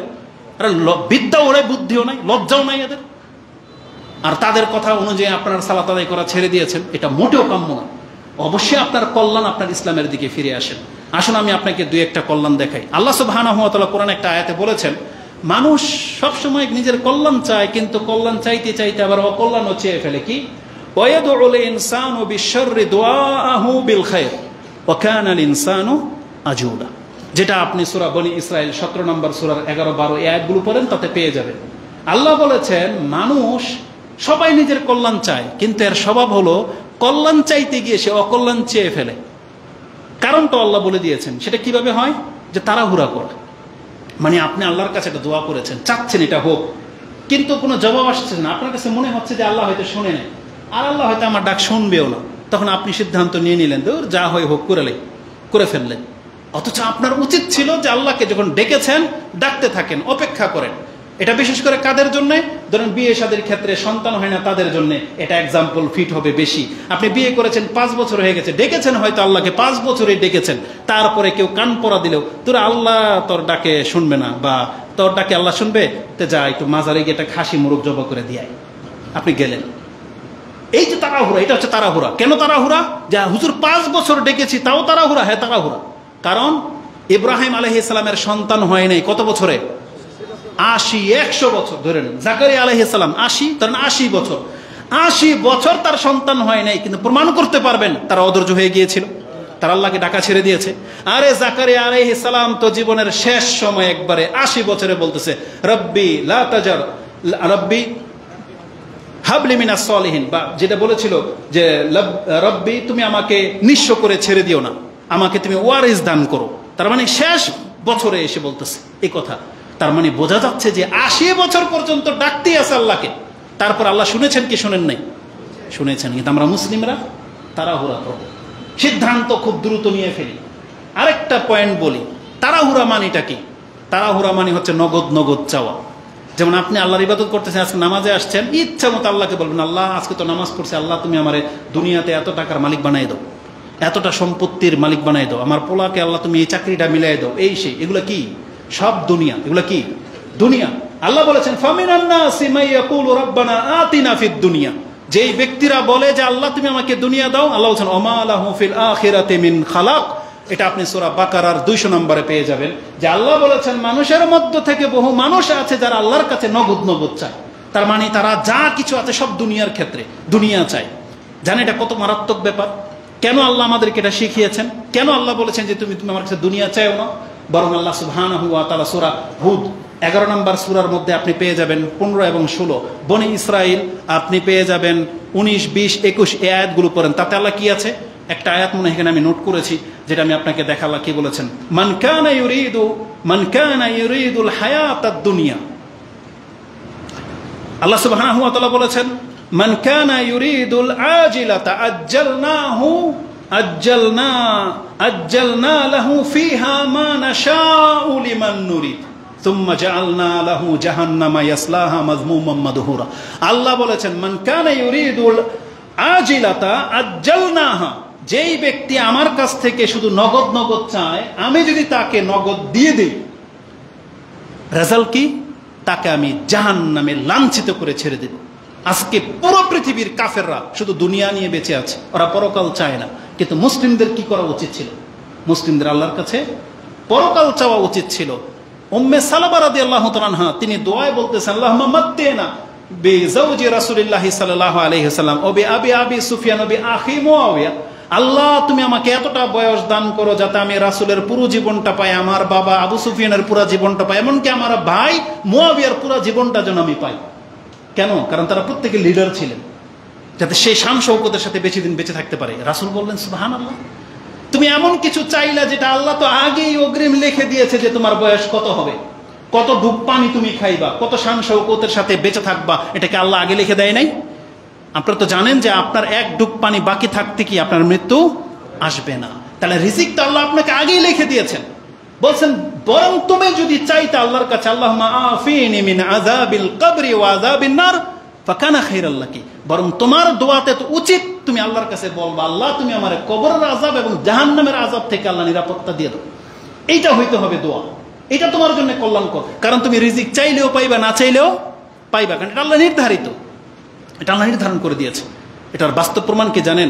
[SPEAKER 1] আরে বিদ্যা ওরে, বুদ্ধিও নাই, লজ্জাও নাই এদের। আর তাদের কথা অনুযায়ী আপনার সালাত আদায় করা ছেড়ে দিয়েছেন, এটা মোটেও কাম্য না। অবশ্যই আপনার কল্যাণ, আপনার ইসলামের দিকে ফিরে আসেন। আসুন আমি আপনাকে 2-1টা কল্যাণ দেখাই। আল্লাহ সুবহানাহু ওয়া তাআলা কোরআনে একটা আয়াতে বলেছেন, মানুষ সবসময় নিজের কল্যাণ চায়, কিন্তু কল্যাণ চাইতে চাইতে আবার অকল্যাণও চেয়ে ফেলে। কি? ওয়ায়াদুল ইনসানু বিশররি দুআহু বিল খায়র ওয়া কানাল ইনসানু আজুলা, যেটা আপনি সূরা বনী ইসরাইল 17 নম্বর সূরার 11-12 এই আয়াতগুলো পড়েন, তাতে পেয়ে যাবেন। আল্লাহ বলেছেন মানুষ সবাই নিজের কল্যাণ চায়, কিন্তু এর স্বভাব হলো কল্যাণ চাইতে গিয়ে সে অকল্যাণ চেয়ে ফেলে। কারণটা আল্লাহ বলে দিয়েছেন। সেটা কিভাবে হয়? যে তাড়াহুড়া করা। মানে আপনি আল্লাহর কাছে একটা দোয়া করেছেন, চাচ্ছেন এটা হোক, কিন্তু কোনো জবাব আসছে না। আপনার কাছে মনে হচ্ছে যে আল্লাহ হয়তো শুনে নেয়, আর আল্লাহ হয়তো আমার ডাক শুনবেও না। তখন আপনি সিদ্ধান্ত নিয়ে নিলেন, দূর যা হয় হোক, করে ফেললেন। অথচ আপনার উচিত ছিল যে আল্লাহকে যখন ডেকেছেন ডাকতে থাকেন, অপেক্ষা করেন। এটা বিশেষ করে কাদের জন্য? ধরেন বিয়ে শাদীর ক্ষেত্রে সন্তান হয় না তাদের জন্য এটা এক্সাম্পল ফিট হবে বেশি। আপনি বিয়ে করেছেন 5 বছর হয়ে গেছে, ডেকেছেন হয়তো আল্লাহকে 5 বছরে ডেকেছেন, তারপরে কেউ কান পড়া দিলেও তোর আল্লাহ তোর ডাকে শুনবে না, বা তোর ডাকে আল্লাহ শুনবে, তো যা একটু মাজারে গিয়ে একটা খাসি মুরগ জবাই করে দিয়াই, আপনি গেলেন। এই যে তাড়াহুড়া, এটা হচ্ছে তাড়াহুড়া। কেন তাড়াহুড়া? যা হুজুর 5 বছর ডেকেছি তাও তাড়াহুড়া। হ্যাঁ তাড়াহুড়া, কারণ ইব্রাহিম আলাইহিস সালামের সন্তান হয় নাই কত বছরে? 80-100 বছর ধরে নেন। জাকারিয়া আলাইহিস সালাম 80, ধরেন 80 বছর। 80 বছর তার সন্তান হয় নাই, কিন্তু প্রমাণ করতে পারবেন তারা অধৈর্য হয়ে গিয়েছিল, তার আল্লাহকে ডাকা ছেড়ে দিয়েছে। আরে জাকারিয়া আলাইহিস সালাম তো জীবনের শেষ সময় একবারে 80 বছরে বলতেছে, রব্বি লা তাজার, রব্বি হাবলি মিনাস সলিহিন, বা যেটা বলেছিল যে রব্বি তুমি আমাকে নিঃস্ব করে ছেড়ে দিও না, আমাকে তুমি ওয়ারিস দান করো। তার মানে শেষ বছরে এসে বলতেছে এই কথা। তার মানে বোঝা যাচ্ছে যে 80 বছর পর্যন্ত ডাকতেই আছে আল্লাহকে। তারপর আল্লাহ শুনেছেন কি শুনেন নাই? শুনেছেন। কিন্তু আমরা মুসলিমরা তাড়াহুড়া করব, সিদ্ধান্ত খুব দ্রুত নিয়ে ফেলি। আরেকটা পয়েন্ট বলি, তাড়াহুড়া মানিটা কি? তাড়াহুড়া মানি হচ্ছে নগদ চাওয়া। যেমন আপনি আল্লাহর ইবাদত করতেছেন, আজকে নামাজে আসছেন, ইচ্ছা মতো আল্লাহকে বলবেন, আল্লাহ আজকে তো নামাজ পড়ছে, আল্লাহ তুমি আমারে দুনিয়াতে এত টাকার মালিক বানাই দাও। এতটা সম্পত্তির মালিক বানাই দাও, আমার পোলাকে আল্লাহ তুমি এই চাকরিটা মিলাই দাও, এই সেই, এগুলো কি? সব দুনিয়া। এগুলো কি? দুনিয়া। আল্লাহ বলেছেন ফামিনান নাসি মান ইয়াকুলু রাব্বানা আতিনা ফিদ দুনিয়া, যেই ব্যক্তিরা বলে যে আল্লাহ তুমি আমাকে দুনিয়া দাও, আল্লাহ বলেছেন ওমা লাহু ফিল আখিরাতি মিন খালাক। এটা আপনি সূরা বাকারার 200 নম্বরে পেয়ে যাবেন যে আল্লাহ বলেছেন মানুষের মধ্য থেকে বহু মানুষ আছে যারা আল্লাহর কাছে নগদ নগদ চায়। তার মানে তারা যা কিছু আছে সব দুনিয়ার ক্ষেত্রে দুনিয়া চায়। জানেন এটা কত মারাত্মক ব্যাপার? কেন আল্লাহ আমাদেরকে এটা শিখিয়েছেন? কেন আল্লাহ বলেছেন যে তুমি আমার কাছে দুনিয়া চাইও না? বরং আল্লাহ সুবহানাহু ওয়া তাআলা সূরা হুদ 11 নম্বর সূরার মধ্যে আপনি পেয়ে যাবেন 15 এবং 16, বনি ইসরাইল আপনি পেয়ে যাবেন 19, 20, 21 এই আয়াতগুলো পড়েন। তাতে আল্লাহ কি আছে? একটা আয়াত মনে এখানে আমি নোট করেছি, যেটা আমি আপনাকে দেখালাম। কি বলেছেন? মান কানা ইউরিদুল হায়াতাদ দুনিয়া, আল্লাহ সুবহানাহু ওয়া তাআলা বলেছেন মান কানা ইউরিদুল আজিলাতা আজ্জালনা লাহু ফিহা মা নাশাউ লিমান নুরিদ সুম্মা জাআলনা লাহু জাহান্নামা ইয়াসলাহা মাযমুমান মাদহুরা। আল্লাহ বলেছেন মান কানা ইউরিদুল আজিলাতা আজ্জালনাহা, যেই ব্যক্তি আমার কাছ থেকে শুধু নগদ নগদ চায়, আমি যদি তাকে নগদ দিয়ে দিই, রেজাল্ট কি? তাকে আমি জাহান্নামে লাঞ্ছিত করে ছেড়ে দেব। আজকে পুরো পৃথিবীর কাফেররা শুধু দুনিয়া নিয়ে বেঁচে আছে, ওরা পরকাল চায় না। কিন্তু মুসলিমদের কি করা উচিত ছিল? মুসলিমদের আল্লাহর কাছে পরকাল চাওয়া উচিত ছিল। উম্মে সালামা রাদিয়াল্লাহু তাআলা আনহা তিনি দোয়ায় বলতেছেন আল্লাহুম্মা মাত্তিনা বিজাওজি রাসূলিল্লাহ সাল্লাল্লাহু আলাইহি ওয়াসাল্লাম ওয়া বিআবি সুফিয়ান ওয়া বিআখি মুআবিয়া, আল্লাহ তুমি আমাকে এতটা বয়স দান করো যাতে আমি রাসূলের পুরো জীবনটা পাই, আমার বাবা আবু সুফিয়ানের পুরো জীবনটা পাই, এমনকি আমার ভাই মুআবিয়ার পুরো জীবনটা যেন আমি পাই। কেন? কারণ তারা প্রত্যেকে লিডার ছিলেন, যাতে সেই শান শৌকতের সাথে বেশি দিন বেঁচে থাকতে পারে। রাসূল বললেন সুবহানাল্লাহ, তুমি এমন কিছু চাইলা যেটা আল্লাহ তো আগেই অগ্রিম লিখে দিয়েছে যে তোমার বয়স কত হবে, কত ডুব পানি তুমি খাইবা, কত শান শৌকতের সাথে বেঁচে থাকবা, এটাকে আল্লাহ আগে লিখে দেয় নাই? আপনারা তো জানেন যে আপনার এক ডুব পানি বাকি থাকতে কি আপনার মৃত্যু আসবে না। তাহলে রিজিক তো আল্লাহ আপনাকে আগেই লিখে দিয়েছেন। বলছেন বরং তুমি যদি চাইতে আল্লাহর কাছে আল্লাহুম্মা আফিনি মিন আযাবিল কবরি ওয়া আযাবিন নার ফাকানা খায়রাল লাকি, বরং তোমার দোয়াতে তো উচিত তুমি আল্লাহর কাছে বলবা আল্লাহ তুমি আমার কবরের আযাব এবং জাহান্নামের আযাব থেকে আল্লাহ নিরাপত্তা দিয়ে দাও। এইটা হইতে হবে দোয়া, এটা তোমার জন্য কল্যাণকর। কারণ তুমি রিজিক চাইলেও পাইবা, না চাইলেও পাইবা, কারণ এটা আল্লাহ নির্ধারিত, এটা আল্লাহ নির্ধারণ করে দিয়েছে। এটার বাস্তব প্রমাণ কি জানেন?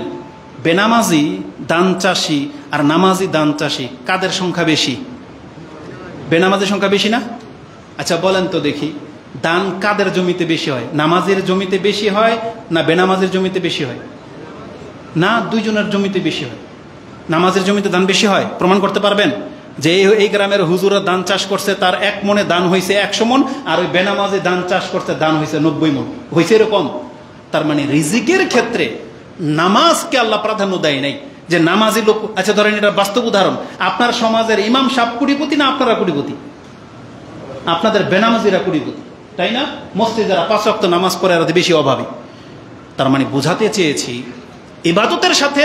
[SPEAKER 1] বেনামাজি দান চাষি আর নামাজি দান চাষি কাদের সংখ্যা বেশি? বেনামাজির সংখ্যা বেশি না? আচ্ছা বলেন তো দেখি, দান কাদের জমিতে বেশি হয়? নামাজের জমিতে বেশি হয় না বেনামাজের জমিতে বেশি হয়? না, দুইজনের জমিতে বেশি হয়। নামাজের জমিতে দান বেশি হয়। প্রমাণ করতে পারবেন যে এই গ্রামের হুজুরা ধান চাষ করছে, তার 1 মনে দান হয়েছে 100 মন, আর ওই বেনামাজি ধান চাষ করছে দান হয়েছে 90 মন, হয়েছে এরকম? তার মানে রিজিকের ক্ষেত্রে নামাজকে আল্লাহ প্রাধান্য দেয় নাই যে নামাজি লোক। আচ্ছা ধরেন এটা বাস্তব উদাহরণ, আপনার সমাজের ইমাম সাহেব কোটিপতি না আপনারা কোটিপতি? আপনাদের বেনামাজিরা কোটিপতি, তাই না? মসজিদেরা 5 ওয়াক্ত নামাজ পড়ে আর বেশি অভাবী। তার মানে বোঝাতে চেয়েছি ইবাদতের সাথে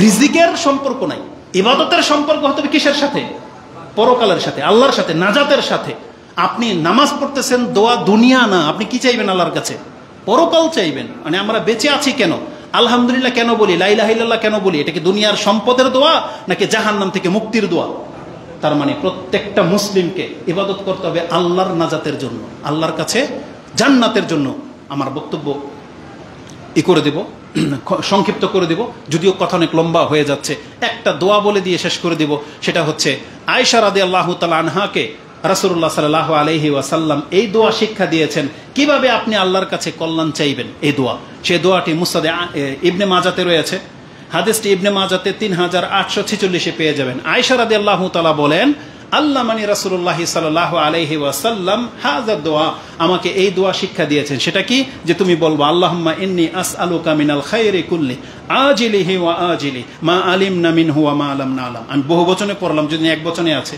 [SPEAKER 1] রিজিকের সম্পর্ক নাই। ইবাদতের সম্পর্ক হতে হবে কিসের সাথে? পরকালের সাথে, আল্লাহর সাথে, নাজাতের সাথে। আপনি নামাজ পড়তেছেন, দোয়া দুনিয়া না, আপনি কি চাইবেন আল্লাহর কাছে? পরকাল চাইবেন। মানে আমরা বেঁচে আছি কেন, আলহামদুলিল্লাহ কেন বলি, লা ইলাহা ইল্লাল্লাহ কেন বলি? এটা কি দুনিয়ার সম্পদের দোয়া নাকি জাহান্নাম থেকে মুক্তির দোয়া? তার মানে প্রত্যেকটা মুসলিমকে ইবাদত করতে হবে আল্লাহর নাজাতের জন্য, আল্লাহর কাছে জান্নাতের জন্য। আমার বক্তব্য করে দেব, সংক্ষিপ্ত করে দেব, যদিও কথা অনেক লম্বা হয়ে যাচ্ছে। একটা দোয়া বলে দিয়ে শেষ করে দেব, সেটা হচ্ছে আয়েশা রাদিয়াল্লাহু তাআলা আনহাকে রাসূলুল্লাহ সাল্লাল্লাহু আলাইহি ওয়াসাল্লাম এই দোয়া শিক্ষা দিয়েছেন কিভাবে আপনি আল্লাহর কাছে কল্যাণ চাইবেন। এই দোয়া, সেই দোয়াটি মুসনাদ ইবনে মাজাতে রয়েছে, হাদিসটি ইবনে মাজাতে 3846 পেয়ে যাবেন। আয়েশা রাদিয়াল্লাহু তাআলা বলেন আল্লাহ মানি রাসূলুল্লাহ সাল্লাল্লাহু আলাইহি ওয়াসাল্লাম হাযা দোয়া, আমাকে এই দোয়া শিক্ষা দিয়েছেন। সেটা কি? যে তুমি বলবো আল্লাহুম্মা ইন্নী আসআলুকা মিনাল খায়রি কুল্লি আজিলিহি ওয়া আজিলি মা আলিমনা মিনহু ওয়া মা লাম না'লাম। আমি বহু বচনে পড়লাম, যদি এক বচনে আছে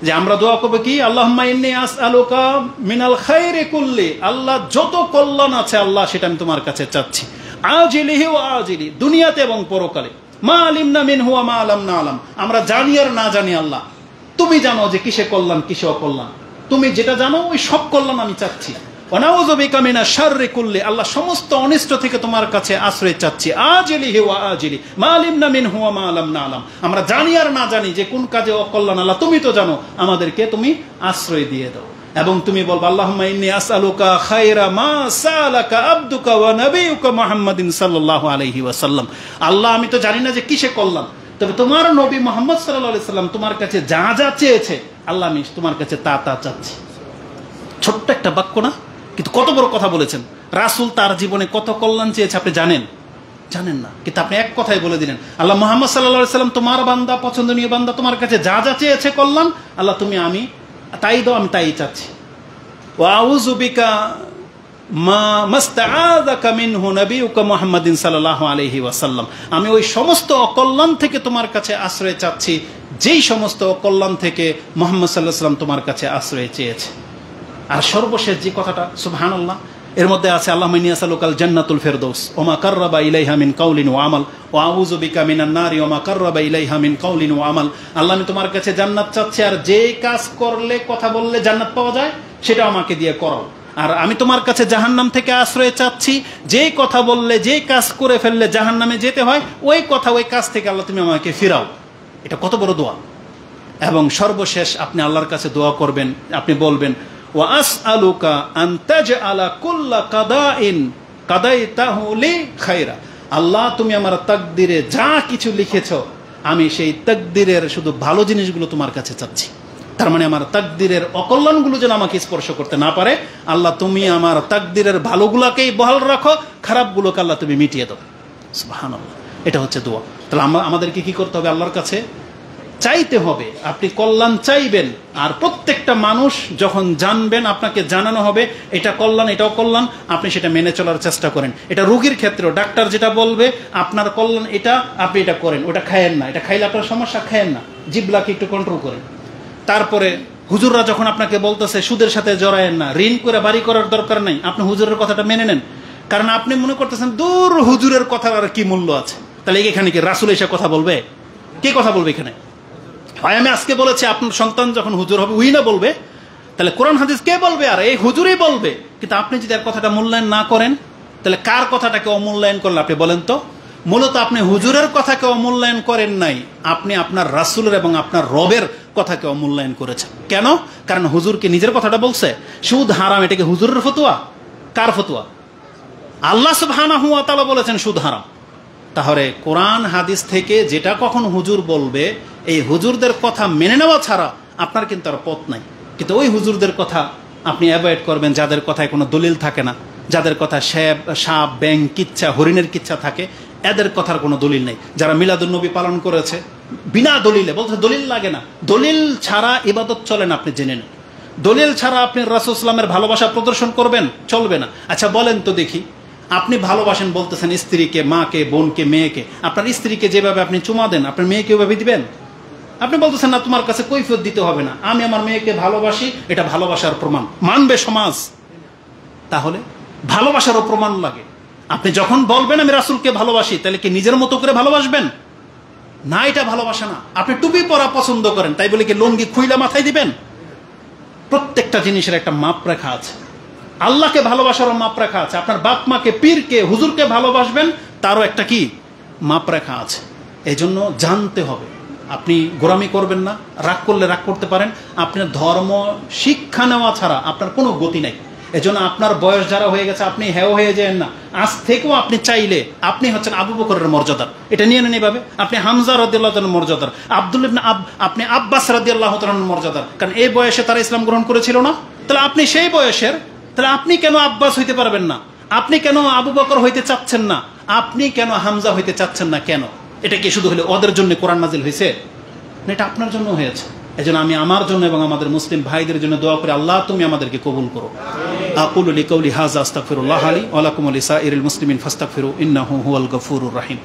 [SPEAKER 1] যে আমরা দোয়া করব কি আল্লাহুম্মা ইন্নী আসআলুকা মিনাল খায়রি কুল্লি, আল্লাহ যত কল্যাণ আছে আল্লাহ সেটা আমি তোমার কাছে চাচ্ছি, আজিলিহি ওয়া আজিলি, দুনিয়াতে এবং পরকালে, মা আলিমনা মিনহু ওয়া মা লাম না'লাম, আমরা জানি আর না জানি আল্লাহ তুমি জানো যে কিসে কল্যাণ কিসে অকল্যাণ, তুমি যেটা জানো ওই সব কল্যাণ আমি চাচ্ছি। ওয়া নাউযু বিকা মিনাশ শাররি কুল্লি, আল্লাহ সমস্ত অনিষ্ট থেকে তোমার কাছে আশ্রয় চাচ্ছি, আজিলিহি ওয়া আজিলি মা আলিমনা মিনহু ওয়া মা লাম না'লাম, আমরা জানি আর না জানি যে কোন কাজে অকল্যাণ, আল্লাহ তুমি তো জানো, আমাদেরকে তুমি আশ্রয় দিয়ে দাও। এবং তুমি বলবা আল্লাহুম্মা ইন্নী আসআলুকা খায়রা মা সালাকা আবদুকা ওয়া নাবিয়ুকা মুহাম্মাদিন সাল্লাল্লাহু আলাইহি ওয়াসাল্লাম, আল্লাহ আমি তো জানি না যে কিসে কল্যাণ, তবে তোমার নবী মুহাম্মদ সাল্লাল্লাহু আলাইহি সাল্লাম তোমার কাছে যা যা চেয়েছে আল্লাহ আমি তোমার কাছে তা তা চাচ্ছি। ছোট্ট একটা বাক্য না, কিন্তু কত বড় কথা বলেছেন। রাসূল তার জীবনে কত কল্যাণ চেয়েছে আপনি জানেন? জানেন না, কিন্তু আপনি এক কথাই বলে দিলেন আল্লাহ মুহাম্মদ সাল্লাল্লাহু আলাইহি সাল্লাম তোমার বান্দা, পছন্দনীয় বান্দা, তোমার কাছে যা যা চেয়েছে কল্যাণ আল্লাহ তুমি আমি তাই দাও, আমি তাই চাচ্ছি। ওয়া আউযু বিকা মা মাস্তাআযাকা মিনহু নাবিয়ুকা মুহাম্মাদিন সাল্লাল্লাহু আলাইহি ওয়াসাল্লাম, আমি ওই সমস্ত অকল্যাণ থেকে তোমার কাছে আশ্রয় চাচ্ছি যেই সমস্ত অকল্যাণ থেকে মুহাম্মদ সাল্লাল্লাহু আলাইহি ওয়াসাল্লাম তোমার কাছে আশ্রয় চেয়েছে। আর সর্বশেষ যে কথাটা সুবহানাল্লাহ, এর মধ্যে আছে আল্লাহুম্মা ইন্নী আসআলুকাল জান্নাতুল ফিরদাউস ওয়া মা কাররাবা ইলাইহা মিন কাউলিন ওয়া আমাল ওয়া আউযু বিকা মিনান নারি ওয়া মা কাররাবা ইলাইহা মিন কাউলিন ওয়া আমাল, আল্লাহ আমি তোমার কাছে জান্নাত চাচ্ছি, আর যে কাজ করলে কথা বললে জান্নাত পাওয়া যায় সেটা আমাকে দিয়ে করাও। আর আমি তোমার কাছে জাহান্নাম থেকে আশ্রয় চাচ্ছি, যে কথা বললে যে কাজ করে ফেললে জাহান্নামে যেতে হয় ওই কথা ওই কাজ থেকে আল্লাহ তুমি আমাকে ফিরাও। এটা কত বড় দোয়া। এবং সর্বশেষ আপনি আল্লাহর কাছে দোয়া করবেন, আপনি বলবেন ওয়া আসআলুকা আন তাজআলা কুল্লা কাদাইন কাদাইতাহু লি খায়রা, আল্লাহ তুমি আমার তাকদিরে যা কিছু লিখেছো আমি সেই তাকদিরের শুধু ভালো জিনিসগুলো তোমার কাছে চাচ্ছি। তার মানে আমার তাকদিরের অকল্যাণগুলো যেন আমাকে স্পর্শ করতে না পারে, আল্লাহ তুমি আমার তাকদিরের ভালোগুলোকেই বহাল রাখো, খারাপগুলোকে আল্লাহ তুমি মিটিয়ে দাও। সুবহানাল্লাহ, এটা হচ্ছে দোয়া। তাহলে আমাদেরকে কি করতে হবে? আল্লাহর কাছে চাইতে হবে, আপনি কল্যাণ চাইবেন। আর প্রত্যেকটা মানুষ যখন জানবেন, আপনাকে জানানো হবে এটা কল্যাণ এটা অকল্যাণ, আপনি সেটা মেনে চলার চেষ্টা করেন। এটা রোগীর ক্ষেত্রেও ডাক্তার যেটা বলবে আপনার কল্যাণ এটা, আপনি এটা করেন, ওটা খায়েন না, এটা খাইলে আপনার সমস্যা, খায়েন না, জিহ্বাকে একটু কন্ট্রোল করেন। তারপরে হুজুররা যখন আপনাকে বলতেছে সুদের সাথে জড়ায়েন না, ঋণ করে বাড়ি করার দরকার নাই, আপনি হুজুরের কথাটা মেনে নেন, কারণ আপনি মনে করতেছেন দূর হুজুরের কথার আর কি মূল্য আছে। তাহলে এখানে কি রাসূল এসে কথা বলবে? কে কথা বলবে এখানে? হয় আমি আজকে বলেছি আপনার সন্তান যখন হুজুর হবে উই না বলবে, তাহলে কোরআন হাদিস কে বলবে? আর এই হুজুরই বলবে। কিন্তু আপনি যদি আর কথাটা মূল্যায়ন না করেন, তাহলে কার কথাটাকে অমূল্যায়ন করলেন আপনি বলেন তো? মূলত আপনি হুজুরের কথাকে অমূল্যায়ন করেন নাই, আপনি আপনার রাসূলের এবং আপনার রবের কথাকে অমূল্যায়ন করেছেন। কেন? কারণ হুজুরকে নিজের কথাটা বলছে সুদ হারাম, এটাকে হুজুরের ফতোয়া? কার ফতোয়া? আল্লাহ সুবহানাহু ওয়া তাআলা বলেছেন সুদ হারাম। তাহলে কোরআন হাদিস থেকে যেটা কখন হুজুর বলবে, এই হুজুরদের কথা মেনে নেওয়া ছাড়া আপনার কিন্তু আর পথ নাই। কিন্তু ওই হুজুরদের কথা আপনি অ্যাভয়েড করবেন যাদের কথায় কোনো দলিল থাকে না, যাদের কথা সাপ ব্যাং কিচ্ছা হরিণের কিচ্ছা থাকে, এদের কথার কোনো দলিল নেই। যারা মিলাদুন্নবী পালন করেছে বিনা দলিলে, বলতে দলিল লাগে না, দলিল ছাড়া ইবাদত চলে না, আপনি জেনে নেন। দলিল ছাড়া আপনি রাসূল সাল্লাল্লাহু আলাইহি ওয়াসাল্লামের ভালোবাসা প্রদর্শন করবেন, চলবে না। আচ্ছা বলেন তো দেখি, আপনি ভালোবাসেন বলতেছেন স্ত্রীকে, মাকে, বোনকে, মেয়েকে, আপনার স্ত্রীকে যেভাবে আপনি চুমা দেন আপনার মেয়েকে ওইভাবে দিবেন? আপনি বলতেছেন না তোমার কাছে কৈফিয়ত দিতে হবে না, আমি আমার মেয়েকে ভালোবাসি, এটা ভালোবাসার প্রমাণ, মানবে সমাজ? তাহলে ভালোবাসারও প্রমাণ লাগে। আপনি যখন বলবেন আমি রাসূলকে ভালোবাসি, তাহলে কি নিজের মতো করে ভালোবাসবেন? না, এটা ভালোবাসা না। আপনি টুপি পরা পছন্দ করেন, তাই বলে কি লুঙ্গি খুইলা মাথায় দিবেন? প্রত্যেকটা জিনিসের একটা মাপ রেখা আছে। আল্লাহকে ভালোবাসারও মাপ রেখা আছে। আপনার বাপ মাকে, পীরকে, হুজুরকে ভালোবাসবেন, তারও একটা কি মাপ রেখা আছে। এই জন্য জানতে হবে। আপনি গোরামি করবেন না, রাগ করলে রাগ করতে পারেন, আপনার ধর্ম শিক্ষা নেওয়া ছাড়া আপনার কোনো গতি নাই। এজন্য আপনার বয়স যারা হয়ে গেছে আপনি হেও হয়ে যান না। আজ থেকেও আপনি চাইলে আপনি হচ্ছেন আবু বকরের মর্যাদার, এটা নিয়ে নেন এভাবে। আপনি হামজা রাদিয়াল্লাহু তাআলার মর্যাদার, আব্দুল ইবনে আপনি আব্বাস রাদিয়াল্লাহু তাআলার মর্যাদার, কারণ এই বয়সে তারা ইসলাম গ্রহণ করেছিল না। তাহলে আপনি সেই বয়সের, তাহলে আপনি কেন আব্বাস হইতে পারবেন না? আপনি কেন আবু বকর হইতে চাচ্ছেন না? আপনি কেন হামজা হইতে চাচ্ছেন না? কেন? এটা কি শুধু হলে ওদের জন্য কোরআন নাজিল হয়েছে? না, এটা আপনার জন্য হয়েছে। এজন্য আমি আমার জন্য এবং আমাদের মুসলিম ভাইদের জন্য দোয়া করি, আল্লাহ তুমি আমাদেরকে কবুল করো। আকুলু লিকাউলি হাযা আস্তাগফিরুল্লাহ লি ওয়া লাকুম ওয়া লিসাইরিল মুসলিমিন ফাস্তাগফিরু ইন্নাহু হুয়াল গফুরুর রহিম।